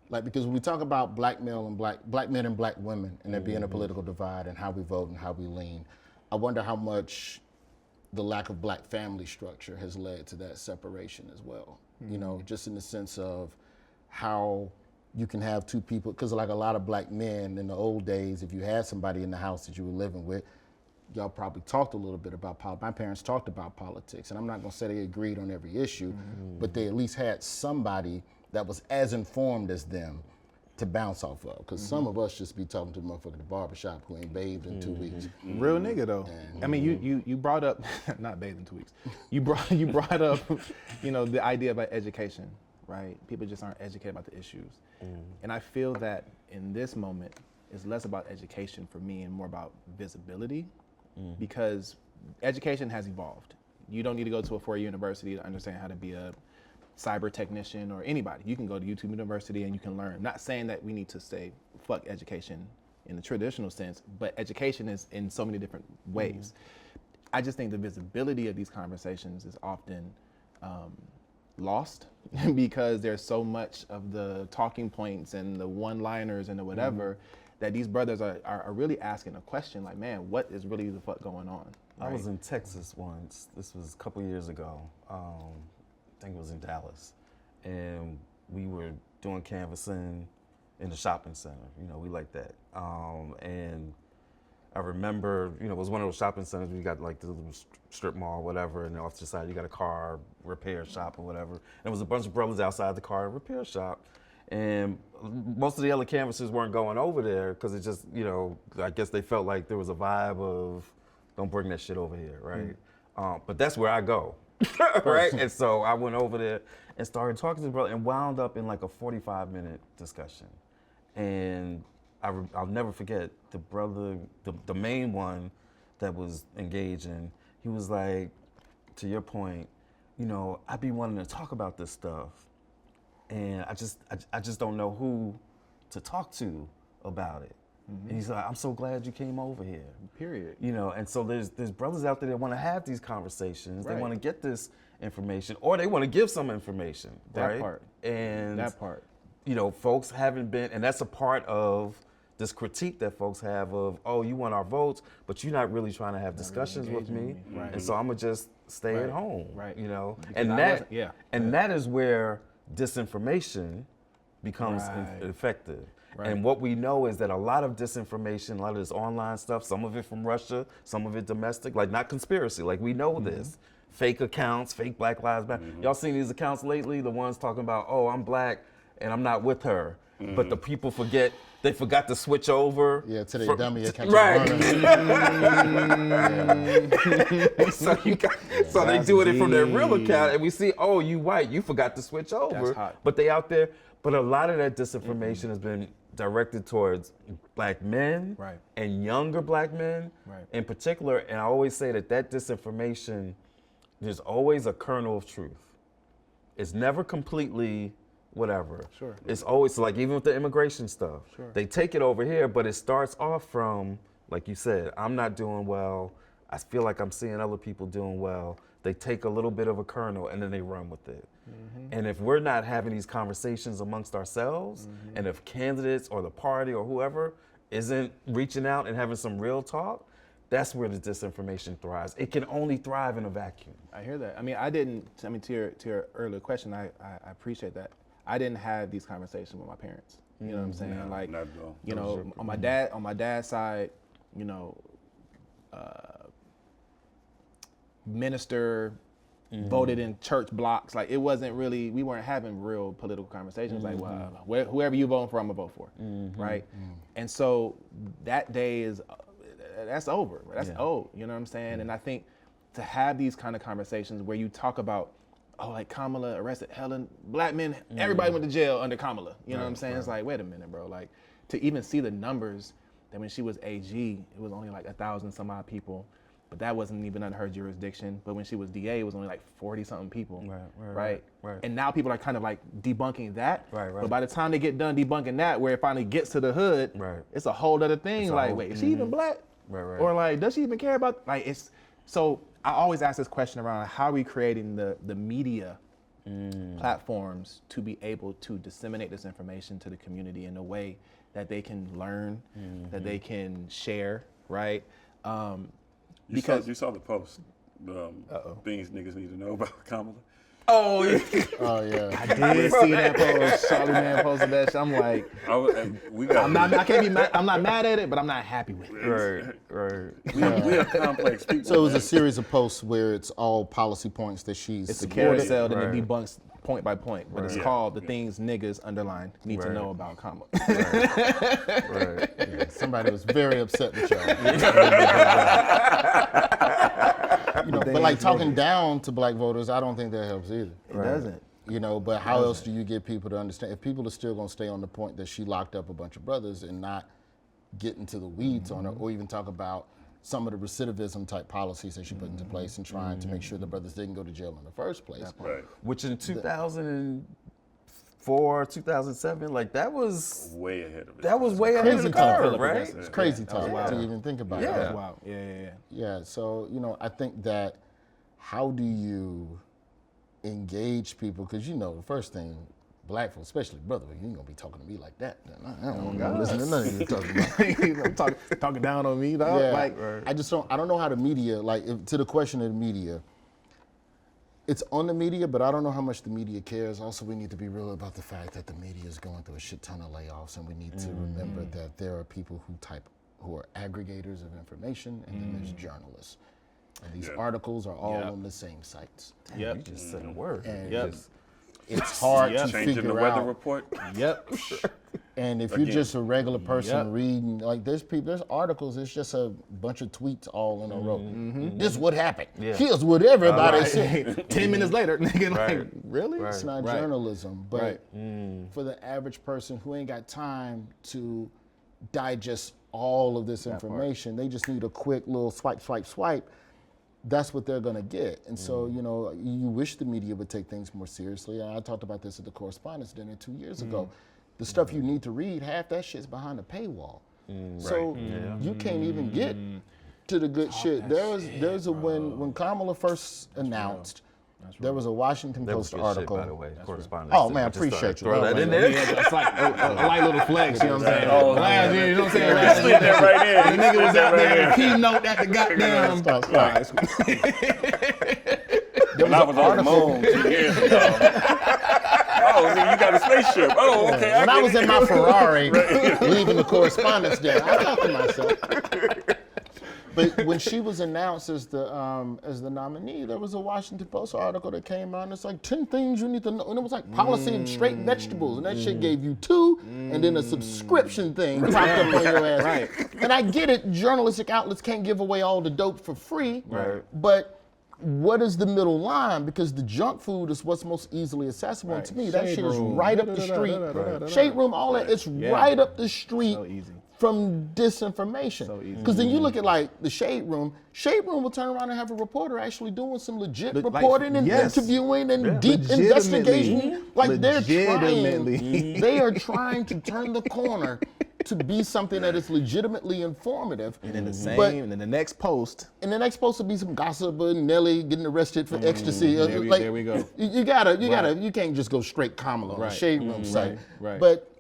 Like, because when we talk about black men and black women and there being a political divide and how we vote and how we lean, I wonder how much the lack of black family structure has led to that separation as well. You know, just in the sense of how you can have two people, because like a lot of black men in the old days, if you had somebody in the house that you were living with, y'all probably talked a little bit about politics. My parents talked about politics, and I'm not gonna say they agreed on every issue, but they at least had somebody that was as informed as them to bounce off of. Because some of us just be talking to the motherfucker at the barbershop who ain't bathed in 2 weeks. Real nigga though. I mean, you brought up not bathed in 2 weeks. You brought up, the idea about education, right? People just aren't educated about the issues, and I feel that in this moment, it's less about education for me and more about visibility, because education has evolved. You don't need to go to a 4-year university to understand how to be a cyber technician or anybody. You can go to YouTube University and you can learn. Not saying that we need to say fuck education in the traditional sense, but education is in so many different ways. I just think the visibility of these conversations is often lost because there's so much of the talking points and the one-liners and the whatever that these brothers are really asking a question like, man, what is really the fuck going on? I was in Texas once. This was a couple years ago. I think it was in Dallas. And we were doing canvassing in the shopping center. We like that. And I remember, it was one of those shopping centers where you got like the little strip mall or whatever, and off to the side you got a car repair shop or whatever. And there was a bunch of brothers outside the car repair shop. And most of the other canvassers weren't going over there because it just, I guess they felt like there was a vibe of, don't bring that shit over here, right? But that's where I go, right? And so I went over there and started talking to the brother and wound up in like a 45-minute discussion. And I'll never forget the brother, the main one that was engaging, he was like, to your point, I be wanting to talk about this stuff, and I just don't know who to talk to about it. And he's like, I'm so glad you came over here. Period. You know, and so there's brothers out there that want to have these conversations. They Right. want to get this information, or they want to give some information. That right? part. And That part. you know, folks haven't been, and that's a part of this critique that folks have of, oh, you want our votes, but you're not really trying to have discussions with me, engaging with me. Right. and so I'm gonna just stay at Right. home, Right. you know, Because and I that, wasn't- yeah. and that is where disinformation becomes Right. effective. Right. And what we know is that a lot of disinformation, a lot of this online stuff, some of it from Russia, some of it domestic, like not conspiracy, like we know this. Fake accounts, fake Black Lives Matter. Y'all seen these accounts lately? The ones talking about, oh, I'm black and I'm not with her. But the people forget, they forgot to switch over. Yeah, to their from- dummy account. Right. so so they do it from their real account, and we see, oh, you white, you forgot to switch over. hot. But they out there. But a lot of that disinformation has been directed towards black men Right. and younger black men Right. in particular. And I always say that disinformation, there's always a kernel of truth. It's never completely whatever. Sure. It's always like even with the immigration stuff. Sure. They take it over here, but it starts off from, like you said, I'm not doing well. I feel like I'm seeing other people doing well. They take a little bit of a kernel and then they run with it. And if we're not having these conversations amongst ourselves, and if candidates or the party or whoever isn't reaching out and having some real talk, that's where the disinformation thrives. It can only thrive in a vacuum. I hear that. I mean, to your earlier question, I appreciate that. I didn't have these conversations with my parents. You know what I'm saying? No, like, not at all. you know, on my dad's side, you know, minister voted in church blocks. Like, it wasn't really, we weren't having real political conversations. Like, well, whoever you voting for, I'm gonna vote for, right? And so that day is, that's over. That's old. You know what I'm saying? And I think to have these kind of conversations where you talk about, oh, like Kamala arrested Helen, black men, everybody went to jail under Kamala. You know what I'm saying? It's like, wait a minute, bro. Like, to even see the numbers that when she was AG, it was only like 1,000 some odd people, but that wasn't even under her jurisdiction. But when she was DA, it was only like 40 something people. Right. And now people are kind of like debunking that. Right. But by the time they get done debunking that, where it finally gets to the hood, it's a whole other thing. Like, wait, is she even black? Right. Or like, does she even care about, like, it's, so I always ask this question around how are we creating the media platforms to be able to disseminate this information to the community in a way that they can learn, that they can share, right? You saw the post. Things niggas need to know about Kamala. Oh, yeah. Oh yeah. I did see that post. Charlie Man posted that shit. I'm like, I'm not mad at it, but I'm not happy with it. Right. We have complex people. So it was a man. series of posts where it's all policy points that she's It's a supported. carousel that Right. it debunks point by point, but it's Right. called The Things Niggas Underlined Need to Right. Know About Kamala. Right. Yeah, somebody was very upset with y'all. You know, but like talking down to black voters, I don't think that helps either. It doesn't. You know, but how else do you get people to understand? If people are still going to stay on the point that she locked up a bunch of brothers and not get into the weeds on her, or even talk about some of the recidivism type policies that she put into place and trying to make sure the brothers didn't go to jail in the first place. Right. Which in 2004, 2007, like that was Way ahead of it. that was way ahead of the Crazy talk. curve, right? It's crazy that was talk wild. to even think about. Yeah. That. Wow. Yeah. Yeah, so, you know, I think that how do you engage people? Because, you know, the first thing, black folks, especially brother, you ain't going to be talking to me like that. I don't want to listen to none of you talking about. Talking down on me, dog. Yeah, Like, I don't know how the media, to the question of the media, it's on the media, but I don't know how much the media cares. Also, we need to be real about the fact that the media is going through a shit ton of layoffs, and we need to remember that there are people who are aggregators of information, and then there's journalists. And these articles are all on the same sites. You just said a word. And Yep. it's hard to Changing figure the weather out. report. Yep. And if you're just a regular person Yep. reading, like there's articles, it's just a bunch of tweets all in a row. This is what happened. Here's what everybody said. 10 minutes later, nigga, Right. like, really? It's not Right. journalism, but Right. for the average person who ain't got time to digest all of this information, they just need a quick little swipe. that's what they're gonna get. And so, you know, you wish the media would take things more seriously. I talked about this at the Correspondents' Dinner 2 years ago. The stuff you need to read, half that shit's behind a paywall. So you can't even get to the good shit. There's a when Kamala first announced, there was a Washington That was Post good article. shit, by the way. Correspondence. Oh, man, I just thought I'd appreciate you. throw that in Yeah, there. it's like a light little flex, you know what I'm saying? Oh, Last year, you know what I'm saying? Just Last slid year, that right in. the nigga was Slid out that there right in in. keynote at the goddamn. When I was on the moon 2 years ago. Oh, nigga, you got a spaceship. Oh, okay. When I was in my Ferrari leaving the Correspondents' Dinner, I thought to myself. But when she was announced as the nominee, there was a Washington Post article that came out, and it's like 10 things you need to know. And it was like policy of straight vegetables. And that shit gave you 2, and then a subscription thing popped up on your ass. Right. And I get it, journalistic outlets can't give away all the dope for free. Right. But what is the middle line? Because the junk food is what's most easily accessible. And to me, that Shade shit is Room. right up the street. Shade Room, all that, it's right up the street So easy. from disinformation. So easy. Because then you look at like the Shade Room will turn around and have a reporter actually doing some legit Like, reporting and yes. interviewing and deep Legitimately. investigation. Like they're Legitimately. trying, they are trying to turn the corner to be something that is legitimately informative. And then the same, But- and then the next post. And then that's supposed to be some gossip and Nelly getting arrested for ecstasy. There we go. You can't just go straight Kamala on the Right. Shade Room site. right. But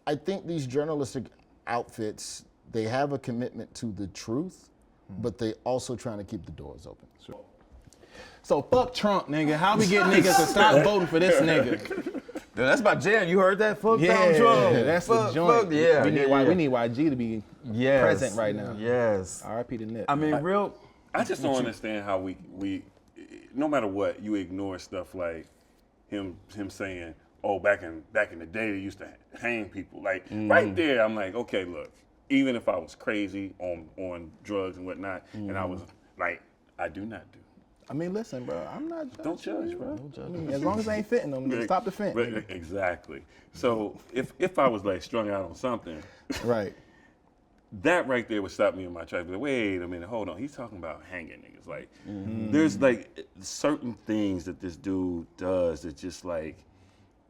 I think these journalistic outfits, they have a commitment to the truth, but they also trying to keep the doors open. So fuck Trump, nigga. How we get niggas to stop voting for this nigga? That's my jam. You heard that? Fuck Yeah, Donald Trump. that's fuck, the joint. Fuck, yeah, we need, yeah, yeah. we need YG to be Yes. present right now. Yes. R.I.P. to Nip. I mean, real. I just don't understand how we, no matter what, you ignore stuff like him saying, "Oh, back in the day, they used to hang people." Like right there, I'm like, okay, look. Even if I was crazy on drugs and whatnot, and I was like, I do not do. I mean, listen, bro. I'm not judging. Don't judge, bro. I mean, as long as I ain't fitting them, then stop the fent. Right, exactly. So if I was like strung out on something, Right. that right there would stop me in my tracks. Like, wait a minute, hold on. He's talking about hanging niggas. Like, there's like certain things that this dude does that just like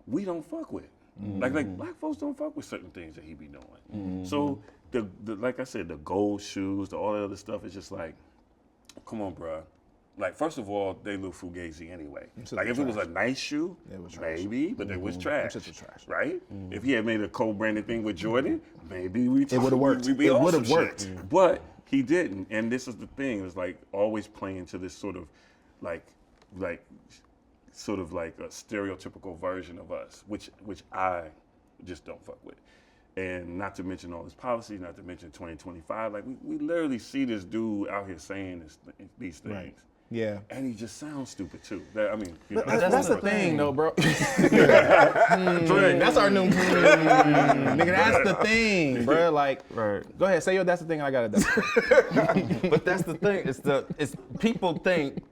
we don't fuck with. Like black folks don't fuck with certain things that he be doing. So the like I said, the gold shoes, all that other stuff is just like, come on, bruh. Like, first of all, they look fugazi anyway. Like, if it was a nice shoe, maybe, but it was trash. Them shits was trash. Right? If he had made a co-branded thing with Jordan, maybe it would've worked. It It would would've have worked. But he didn't, and this is the thing. It was like always playing to this sort of like sort of like a stereotypical version of us, which I just don't fuck with. And not to mention all his policies, not to mention 2025. Like, we literally see this dude out here saying these things. Right. Yeah. And he just sounds stupid too. I mean, you know, That's the thing, though, bro. That's our new nigga. That's the thing, bro. Like, Right. go ahead, say yo. That's the thing. I got it. But that's the thing. It's people think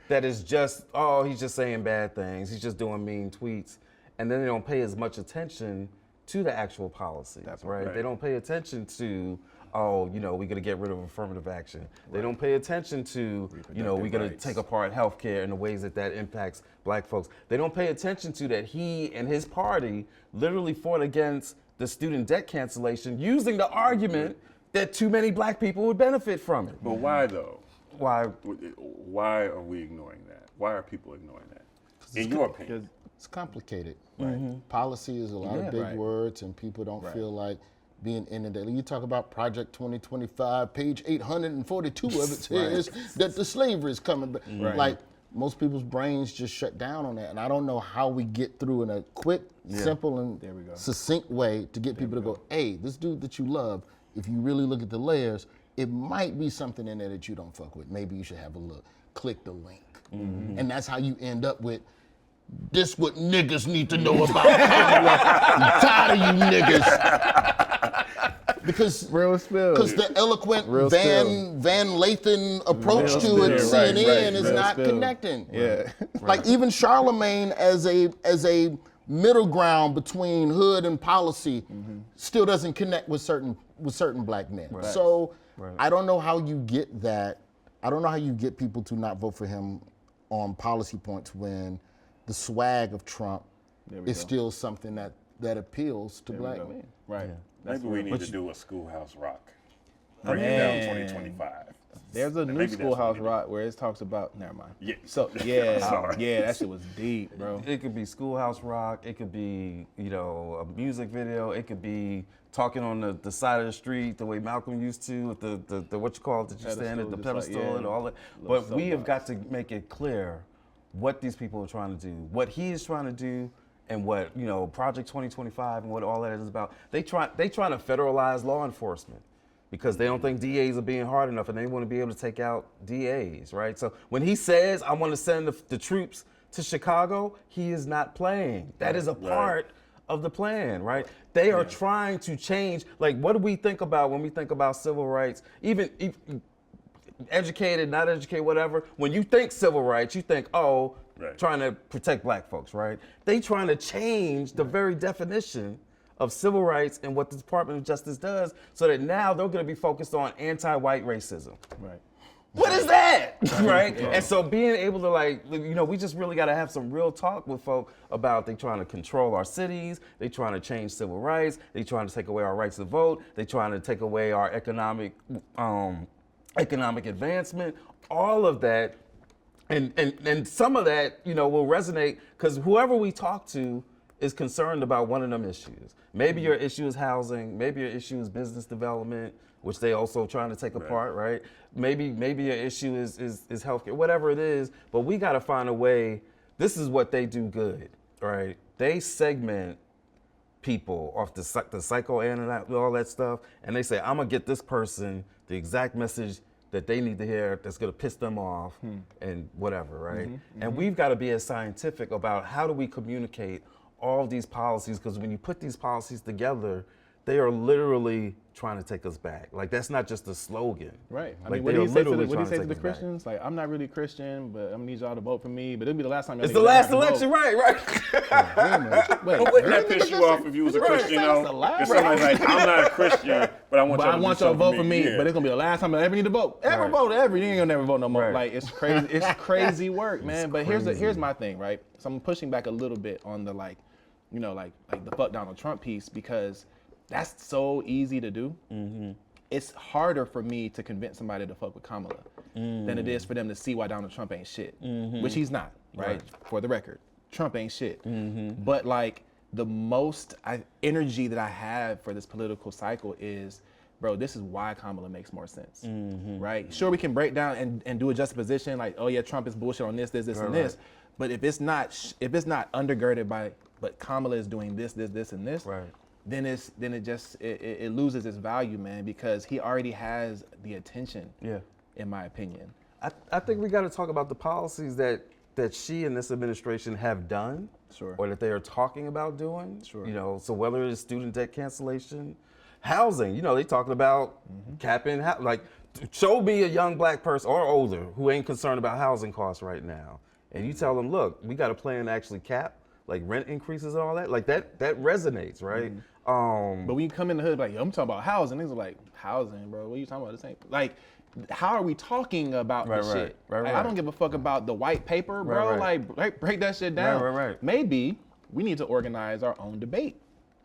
that it's just, oh, he's just saying bad things. He's just doing mean tweets, and then they don't pay as much attention to the actual policies, right? They don't pay attention to, oh, you know, we're gonna get rid of affirmative action. They don't pay attention to, you know, we're gonna take apart healthcare in the ways that impacts black folks. They don't pay attention to that he and his party literally fought against the student debt cancellation using the argument that too many black people would benefit from it. But why though? Why? Why are we ignoring that? Why are people ignoring that? In your opinion? It's complicated. Policy is a lot of big words, and people don't feel like being inundated. You talk about Project 2025, page 842 of it says that the slavery is coming back. Like, most people's brains just shut down on that, and I don't know how we get through in a quick, simple, and succinct way to get people to go, hey, this dude that you love, if you really look at the layers, it might be something in there that you don't fuck with. Maybe you should have a look. Click the link. And that's how you end up with, this what niggas need to know about Kamala. I'm tired of you niggas. Because the eloquent Van Lathan approach to it, CNN is not connecting. Yeah. Like even Charlemagne as a middle ground between hood and policy still doesn't connect with certain black men. So I don't know how you get that. I don't know how you get people to not vote for him on policy points when the swag of Trump is still something that appeals to black men. Right. Maybe we need to do a Schoolhouse Rock. Man. Bring it down 2025. There's a new Maybe that's what Schoolhouse we need. Rock where it talks about. Never mind. Yeah. So I'm sorry. that shit was deep, bro. It could be Schoolhouse Rock. It could be, a music video. It could be talking on the side of the street the way Malcolm used to with the what you call it, that you stand at the Pedestal, just like, pedestal and all that. little But we have soapbox. got to make it clear what these people are trying to do, what he is trying to do, and what Project 2025 and what all that is about. They trying to federalize law enforcement, because they don't think DAs are being hard enough and they want to be able to take out DAs, right? So when he says, I want to send the troops to Chicago, he is not playing. That is a part of the plan, right? They are trying to change. Like, what do we think about when we think about civil rights? Even educated, not educated, whatever. When you think civil rights, you think, trying to protect black folks, right? They trying to change the very definition of civil rights and what the Department of Justice does, so that now they're going to be focused on anti-white racism. Right. What is that? Right? And so being able to we just really got to have some real talk with folk about they trying to control our cities, they trying to change civil rights, they trying to take away our rights to vote, they trying to take away our economic advancement, all of that. And some of that, will resonate, because whoever we talk to is concerned about one of them issues. Maybe your issue is housing, maybe your issue is business development, which they also trying to take apart, right? Maybe your issue is healthcare, whatever it is, but we gotta find a way. This is what they do good, right? They segment people off the psychoanalysis, all that stuff, and they say, I'm gonna get this person the exact message that they need to hear that's gonna piss them off and whatever, right? And we've gotta be as scientific about how do we communicate all of these policies, because when you put these policies together, they are literally trying to take us back. Like, that's not just a slogan. Right. I Like, mean, what they do are you say to literally the, trying to take the us back. Christians? Like, I'm not really Christian, but I'm gonna need y'all to vote for me. But it'll be the last time. It's the last election, right? Wait, Wouldn't that piss you off if you was a Christian, though? That's a lie, If somebody's like, I'm not a Christian, but I want But I y'all want to y'all do to vote something for me, Yeah. but it's gonna be the last time I ever need to vote. Ever vote ever. You ain't gonna never vote no more. Right. Like, it's crazy. It's crazy work, man. But here's my thing, right? So I'm pushing back a little bit on the like the fuck Donald Trump piece, because that's so easy to do. It's harder for me to convince somebody to fuck with Kamala than it is for them to see why Donald Trump ain't shit, which he's not, right? For the record, Trump ain't shit. But like, the most energy that I have for this political cycle is, bro, this is why Kamala makes more sense, right? Sure, we can break down and do a juxtaposition, like, oh yeah, Trump is bullshit on this, and this. But if it's not undergirded by, but Kamala is doing this, and this, Right. then it loses its value, man, because he already has the attention. Yeah. In my opinion. I think we got to talk about the policies that she and this administration have done, Sure. or that they are talking about doing. Sure. So whether it's student debt cancellation, housing, they talking about capping, like, show me a young black person or older who ain't concerned about housing costs right now, and you tell them, look, we got a plan to actually cap like rent increases and all that. Like, that resonates, right? But when you come in the hood, like, yo, I'm talking about housing, niggas are like, housing, bro, what are you talking about? This ain't, like, how are we talking about this shit? Like, I don't give a fuck about the white paper, bro. Like, break that shit down. Right. Maybe we need to organize our own debate.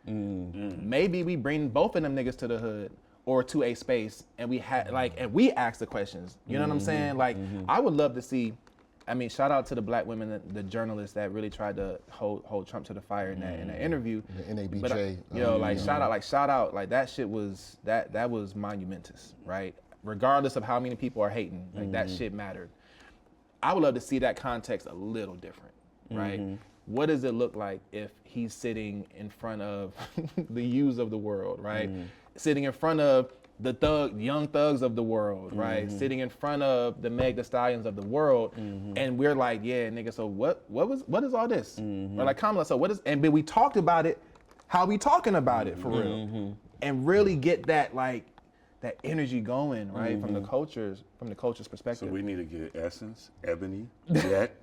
Maybe we bring both of them niggas to the hood or to a space, and we we ask the questions. You know what I'm saying? Like, I would love to see. I mean, shout out to the black women, the journalists that really tried to hold Trump to the fire in that interview. The NABJ. But, shout out, like, that shit was that was monumentous, right? Regardless of how many people are hating, like, that shit mattered. I would love to see that context a little different, right? What does it look like if he's sitting in front of the youths of the world, right? Sitting in front of the young thugs of the world, right? Sitting in front of the Meg Thee Stallions of the world, and we're like, yeah, nigga, so what is all this? Or like, Kamala, so what is, and but we talked about it, how we talking about it for real, and really get that, like, that energy going, right? From the culture's perspective. So we need to get Essence, Ebony, Jet,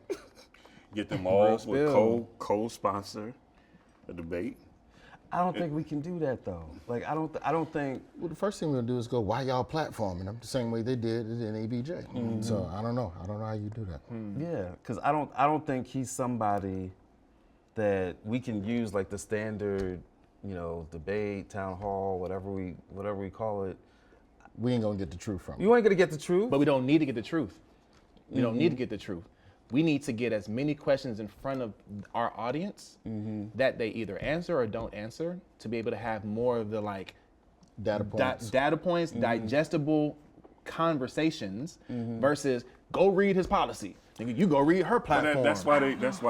get them all with co-sponsor a debate. I don't think we can do that though. Like I don't think. Well, the first thing we're gonna do is go, why y'all platforming them the same way they did it in ABJ? So I don't know. I don't know how you do that. Yeah, because I don't think he's somebody that we can use like the standard, debate, town hall, whatever we call it. We ain't gonna get the truth from him. You ain't gonna get the truth. But we don't need to get the truth. We don't need to get the truth. We need to get as many questions in front of our audience that they either answer or don't answer to be able to have more of the like Data points. data points, digestible conversations versus go read his policy. Nigga, you go read her platform. That's why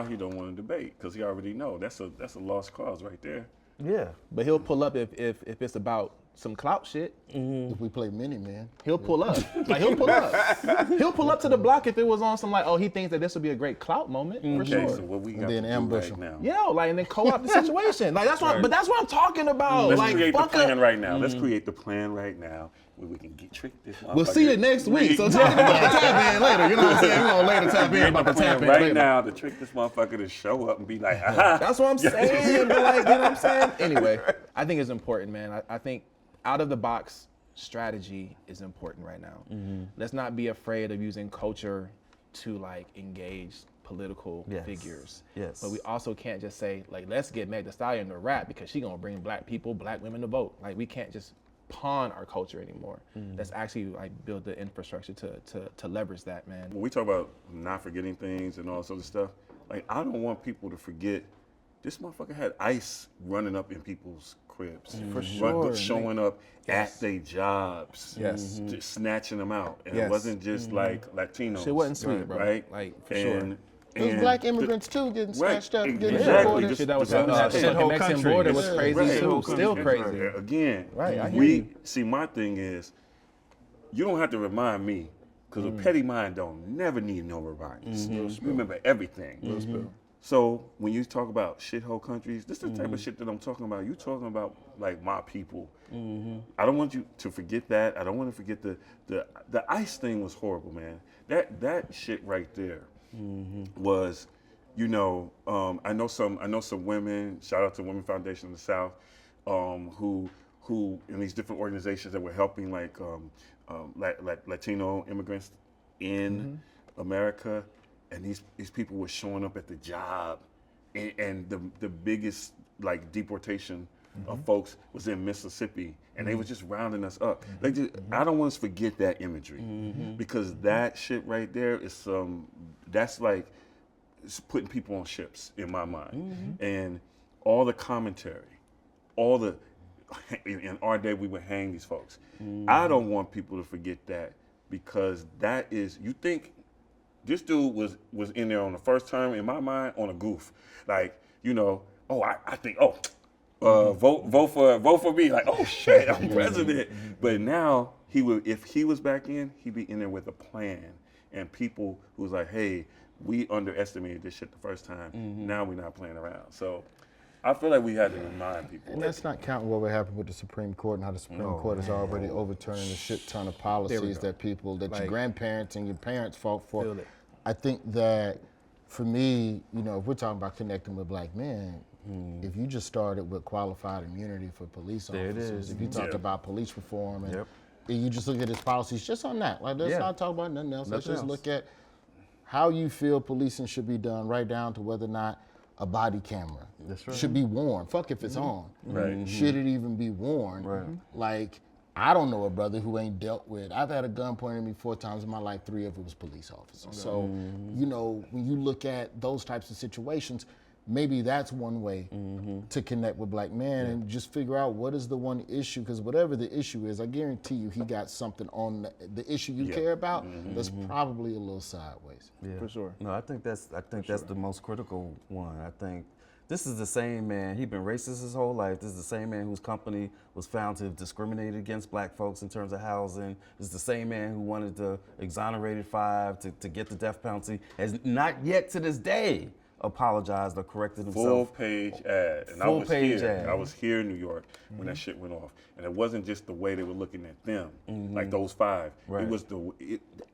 he don't want to debate, because he already know that's a lost cause right there. Yeah. But he'll pull up if it's about some clout shit. If we play mini man, He'll pull up. Like he'll pull up. He'll pull up to the block if it was on some like, oh, he thinks that this would be a great clout moment for Okay, sure. so what we got then to do ambush right him. now? Yeah, like and then co-op the situation. Like that's what. Right. But that's what I'm talking about. Let's like create the fuck plan up. right now. Let's create the plan right now where we can trick this. We'll see you next week. So talk about the tap in later. You know what I'm saying? We're gonna later tap in about the tap in right later. now to trick this motherfucker to show up and be like, aha. That's what I'm saying. But like, you know what I'm saying? Anyway, I think it's important, man. I think out of the box strategy is important right now. Let's not be afraid of using culture to like engage political Yes. figures. Yes. But we also can't just say like, let's get Meg Thee Stallion to rap because she gonna bring black people, black women to vote. Like we can't just pawn our culture anymore. Let's actually like build the infrastructure to leverage that, man. When we talk about not forgetting things and all sort of stuff, like I don't want people to forget this motherfucker had ICE running up in people's cribs. For sure. Showing up Yes. at their jobs. Yes. Just snatching them out. And Yes. it wasn't just like Latinos. Shit wasn't sweet, bro. Right? Like, for sure. those black immigrants too getting Right, snatched up, getting exactly. deported. Just- Shit that was just happening at the shithole fucking Mexican country. border was Yeah. crazy Right. too. Still crazy. Again, Right, I hear you. see, my thing is, you don't have to remind me, because a petty mind don't never need no reminders. You remember everything. So when you talk about shithole countries, this is the type of shit that I'm talking about. You talking about like my people. I don't want you to forget that. I don't want to forget the ICE thing was horrible, man. That shit right there was, I know some women. Shout out to Women Foundation in the South, who in these different organizations that were helping like Latino immigrants in America. And these people were showing up at the job, and the biggest like deportation of folks was in Mississippi, and they was just rounding us up. Like, I don't want us to forget that imagery, because that shit right there is that's like it's putting people on ships in my mind, and all the commentary, all the in our day we would hang these folks. I don't want people to forget that, because that is, you think. This dude was in there on the first term, in my mind, on a goof. Like, I think, vote for me. Like, oh shit, I'm president. But now if he was back in, he'd be in there with a plan. And people who was like, hey, we underestimated this shit the first time. Now we're not playing around. So I feel like we had to remind people. And that's not counting what would happen with the Supreme Court and how the Supreme Court is already overturning a shit ton of policies that your grandparents and your parents fought for. Feel it. I think that for me, if we're talking about connecting with black men, if you just started with qualified immunity for police There it officers, is. if you talked about police reform and Yep. you just look at his policies just on that, like let's Yeah. not talk about nothing else. Let's Nothing just else. look at how you feel policing should be done, right down to whether or not a body camera That's right. should be worn. Fuck if it's on. Right. Should it even be worn? Right. Like, I don't know a brother who ain't dealt with. I've had a gun pointed at me 4 times in my life. 3 of it was police officers. So, when you look at those types of situations, maybe that's one way to connect with black men and just figure out what is the one issue, because whatever the issue is, I guarantee you he got something on the issue you care about that's probably a little sideways. Yeah. For sure. No, I think that's the most critical one. I think this is the same man. He's been racist his whole life. This is the same man whose company was found to have discriminated against black folks in terms of housing. This is the same man who wanted to exonerate 5 to get the death penalty. Has not yet to this day apologized or corrected himself. Full page ad, and Full page here. ad. I was here in New York when that shit went off, and it wasn't just the way they were looking at them, like those five. Right. It was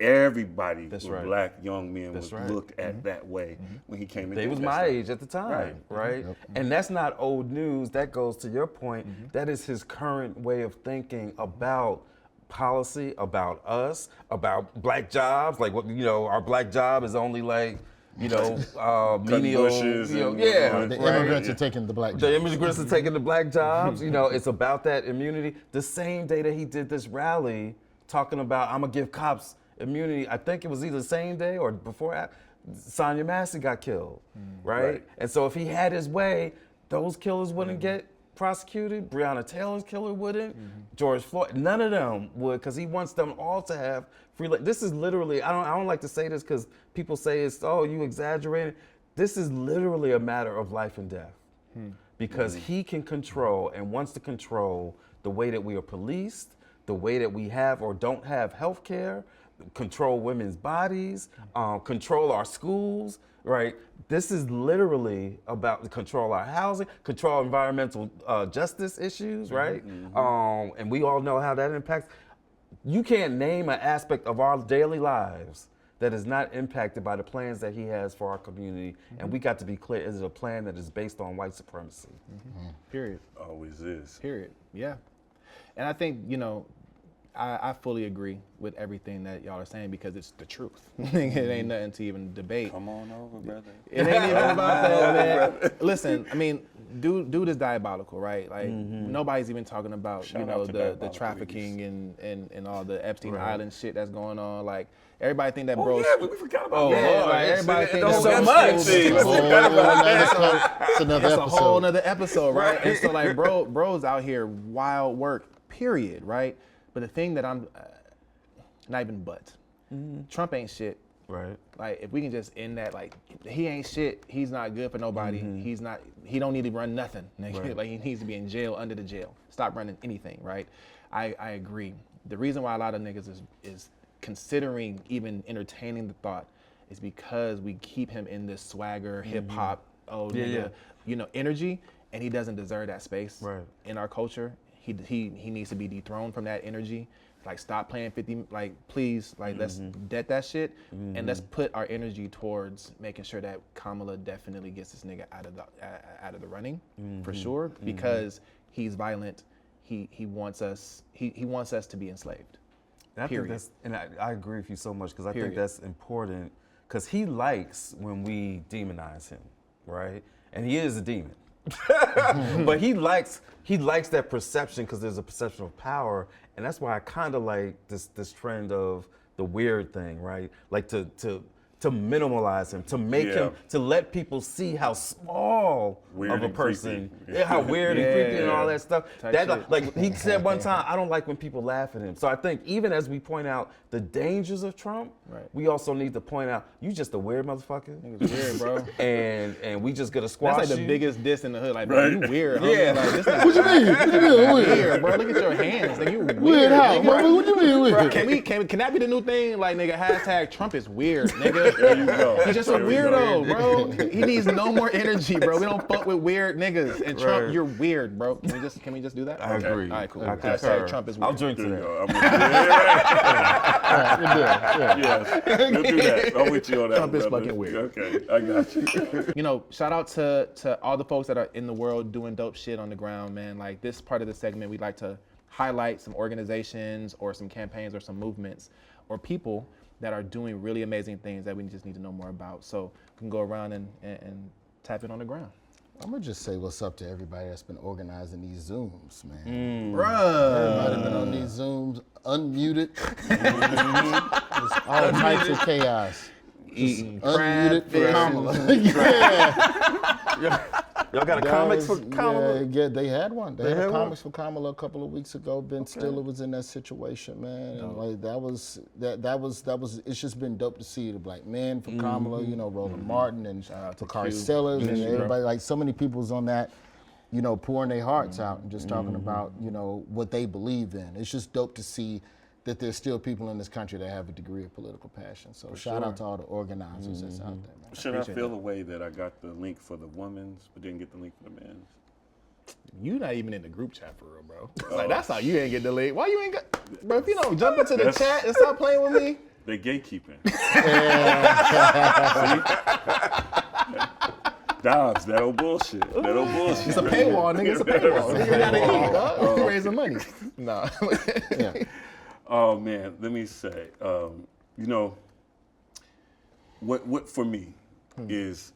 everybody That's with right. black young men That's was right. looked at that way when he came in. They was my age at the time, right? And that's not old news. That goes to your point. That is his current way of thinking about policy, about us, about black jobs. Like, what, you know, our black job is only like, you know, menial. bushes You know, and- yeah, The right? immigrants are taking the black The jobs. immigrants are taking the black jobs. You know, it's about that immunity. The same day that he did this rally talking about, I'm gonna give cops immunity. I think it was either the same day or before Sonia Massey got killed, right? Right. And so if he had his way, those killers wouldn't get prosecuted. Breonna Taylor's killer wouldn't. George Floyd, none of them would, because he wants them all to have free. This is literally, I don't like to say this because people say it's, oh, you exaggerated. This is literally a matter of life and death, because he can control and wants to control the way that we are policed, the way that we have or don't have health care, control women's bodies, control our schools, right? This is literally about control our housing, control environmental justice issues, right? And we all know how that impacts. You can't name an aspect of our daily lives that is not impacted by the plans that he has for our community. And we got to be clear, is it a plan that is based on white supremacy? Period. Always is. Period. Yeah. And I think, you know, I fully agree with everything that y'all are saying because it's the truth. It ain't nothing to even debate. Come on over, brother. It ain't even about that, man. Listen, I mean, dude is diabolical, right? Like nobody's even talking about Shout you out know to the Diabolical trafficking and all the Epstein Right. Island shit that's going on. Like everybody think that Oh bro. yeah, we forgot about Oh, that. Lord, like, everybody think There's that so bro- much. See, That's let's forgot about that. That's another That's a episode. whole nother episode, right? And so like bro's out here wild work, period, right? But the thing that I'm not even Trump ain't shit. Right. Like if we can just end that, like he ain't shit. He's not good for nobody. He's not. He don't need to run nothing. Nigga. Right. Like he needs to be in jail, under the jail. Stop running anything. Right. I agree. The reason why a lot of niggas is considering even entertaining the thought is because we keep him in this swagger, hip hop, nigga, you know, energy, and he doesn't deserve that space Right. in our culture. He needs to be dethroned from that energy. Like stop playing 50, like please, like let's debt that shit and let's put our energy towards making sure that Kamala definitely gets this nigga out of the running for sure because he's violent. He wants us to be enslaved. And I Period. think that's, and I agree with you so much because I think Period. that's important because he likes when we demonize him, right? And he is a demon. But he likes that perception because there's a perception of power, and that's why I kind of like this trend of the weird thing, right? Like to minimalize him, to make him, to let people see how small Weird of a and person, creepy. how weird and creepy and all Yeah. that stuff. Type That shit. like he said one time, I don't like when people laugh at him. So I think even as we point out the dangers of Trump, Right. we also need to point out you just a weird motherfucker, It's weird, bro. and we just gonna squash That's like the you. biggest diss in the hood. Like, bro, you weird. Homie. Yeah. Like, this What you mean? What you mean? Weird? weird, bro. Look at your hands. Like, you weird. Weird how? nigga. What you mean weird? Can that be the new thing? Like, nigga, hashtag Trump is weird, nigga. There you go. He's just a There we go. weirdo, bro. He needs no more energy, bro. We don't fuck with weird niggas. And Trump, Right. you're weird, bro. Can we just do that? I agree. All right, cool. I Hashtag concur. Trump is weird. I'll drink to There you that. go. I'm with you. Yeah, We're good. Yeah. right. Yes, we'll do that. I'm with you on that. Trump is brother. fucking weird. Okay, I got you. You know, shout out to all the folks that are in the world doing dope shit on the ground, man. Like this part of the segment, we'd like to highlight some organizations or some campaigns or some movements or people that are doing really amazing things that we just need to know more about. So we can go around and tap it on the ground. I'm gonna just say what's up to everybody that's been organizing these Zooms, man. Bruh. Everybody been on these Zooms, unmuted. Just all types of chaos. Eating Unmuted for crab Kamala. Yeah. Y'all got a That comics was- for Kamala? Yeah, they had one. They They had had one? comics for Kamala a couple of weeks ago. Ben Stiller was in that situation, man. And like that was. It's just been dope to see the black men for Kamala. You know, Roland Martin and out to Bakari Q. Sellers and Miss you, bro. everybody. Like so many people's on that. You know, pouring their hearts out and just talking about what they believe in. It's just dope to see that there's still people in this country that have a degree of political passion. So shout out to all the organizers that's out there, man. Should I feel the way that I got the link for the women's, but didn't get the link for the men's? You not even in the group chat for real, bro. Like that's how you ain't get the link. Why you ain't got, bro? If you don't jump into the chat and stop playing with me. They gatekeeping. Dobbs, that old bullshit. That old bullshit. It's a paywall, nigga. It's a paywall. Nigga gotta eat, dog. You raising money. Nah. Yeah. Oh man, let me say, you know, what for me is,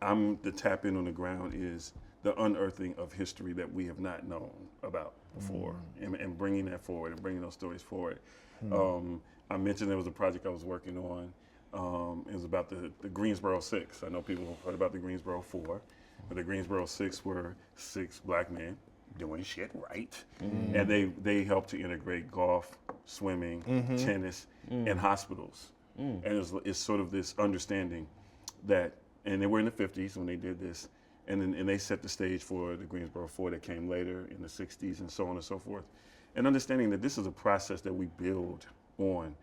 I'm the tap in on the ground is the unearthing of history that we have not known about before, and bringing that forward and bringing those stories forward. I mentioned there was a project I was working on. It was about the Greensboro Six. I know people have heard about the Greensboro Four, but the Greensboro Six were 6 black men doing shit right, and they helped to integrate golf, swimming, tennis, and hospitals. And it's sort of this understanding that, and they were in the 50s when they did this, and they set the stage for the Greensboro Four that came later in the 60s and so on and so forth. And understanding that this is a process that we build on,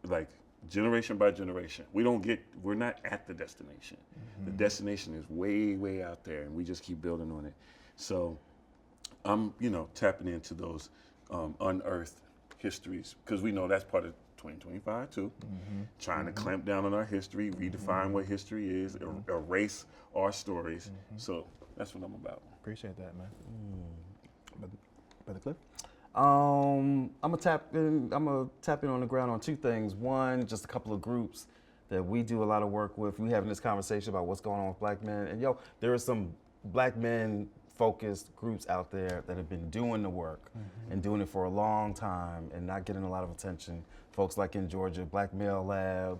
like, generation by generation. We're not at the destination. The destination is way, way out there, and we just keep building on it. So I'm, tapping into those unearthed histories, because we know that's part of 2025 too. Trying to clamp down on our history, redefine what history is, erase our stories. So that's what I'm about. Appreciate that, man. Brother Cliff? I'm gonna tap in on the ground on 2 things. One, just a couple of groups that we do a lot of work with. We having this conversation about what's going on with black men, and there are some black men focused groups out there that have been doing the work and doing it for a long time and not getting a lot of attention. Folks like in Georgia, Black Male Lab,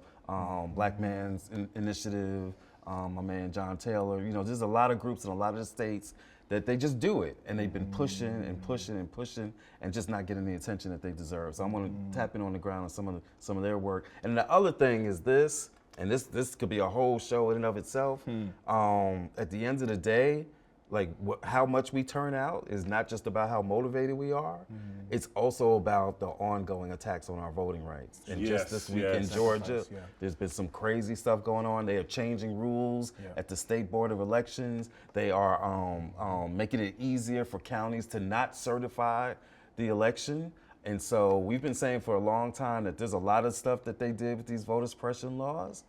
Black Man's Initiative, my man John Taylor. There's a lot of groups in a lot of the states that they just do it, and they've been pushing and pushing and pushing and just not getting the attention that they deserve. So I'm gonna tap in on the ground on some of their work. And the other thing is this, and this could be a whole show in and of itself. At the end of the day, like how much we turn out is not just about how motivated we are. It's also about the ongoing attacks on our voting rights. And just this week in Georgia, there's been some crazy stuff going on. They are changing rules at the State Board of Elections. They are making it easier for counties to not certify the election. And so we've been saying for a long time that there's a lot of stuff that they did with these voter suppression laws.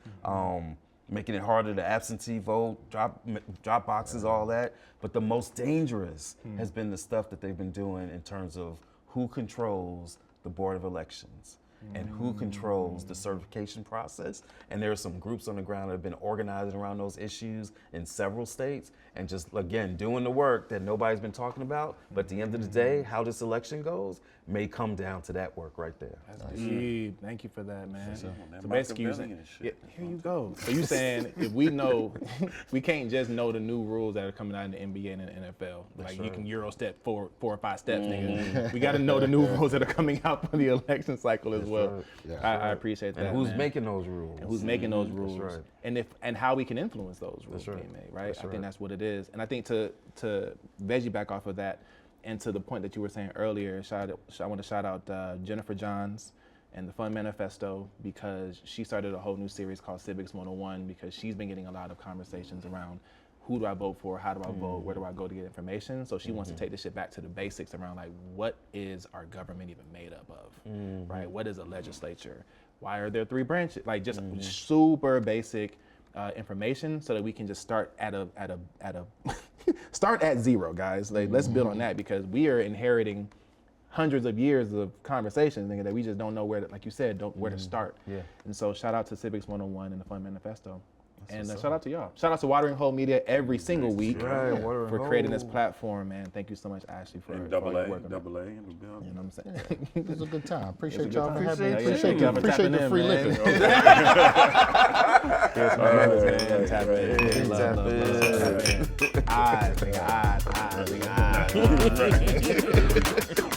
Making it harder to absentee vote, drop boxes, all that. But the most dangerous has been the stuff that they've been doing in terms of who controls the Board of Elections and who controls the certification process. And there are some groups on the ground that have been organizing around those issues in several states and just, again, doing the work that nobody's been talking about. But at the end of the day, how this election goes may come down to that work right there. That's deep. Thank you for that, man. So basically, here you go. So you saying if we know, we can't just know the new rules that are coming out in the NBA and the NFL. Like you can Euro step 4 or 5 steps, nigga. We got to know the new rules that are coming out for the election cycle as well. Right. Yeah. I appreciate that. And who's man. making those rules? And who's making those rules? Right. And how we can influence those rules right. being made, right? That's I think right. that's what it is. And I think to veggie back off of that, and to the point that you were saying earlier, I want to shout out Jennifer Johns and the Fun Manifesto, because she started a whole new series called Civics 101, because she's been getting a lot of conversations around who do I vote for, how do I vote, where do I go to get information. So she wants to take this shit back to the basics around like, what is our government even made up of, right? What is a legislature? Why are there 3 branches? Like just super basic information, so that we can just start at a start at 0, guys. Like let's build on that, because we are inheriting hundreds of years of conversations, nigga, that we just don't know where to, like you said, where to start. Yeah. And so shout out to Civics 101 and the Fun Manifesto. And shout out to y'all. Shout out to Watering Hole Media every single week for creating this platform, man. Thank you so much, Ashley, for double A your work. In the building. You know what I'm saying? It was a good time. Appreciate good y'all time. for having me. Appreciate Appreciate the free liquor. Here's my brothers, man. Tap in. Love. Eyes, nigga, eyes.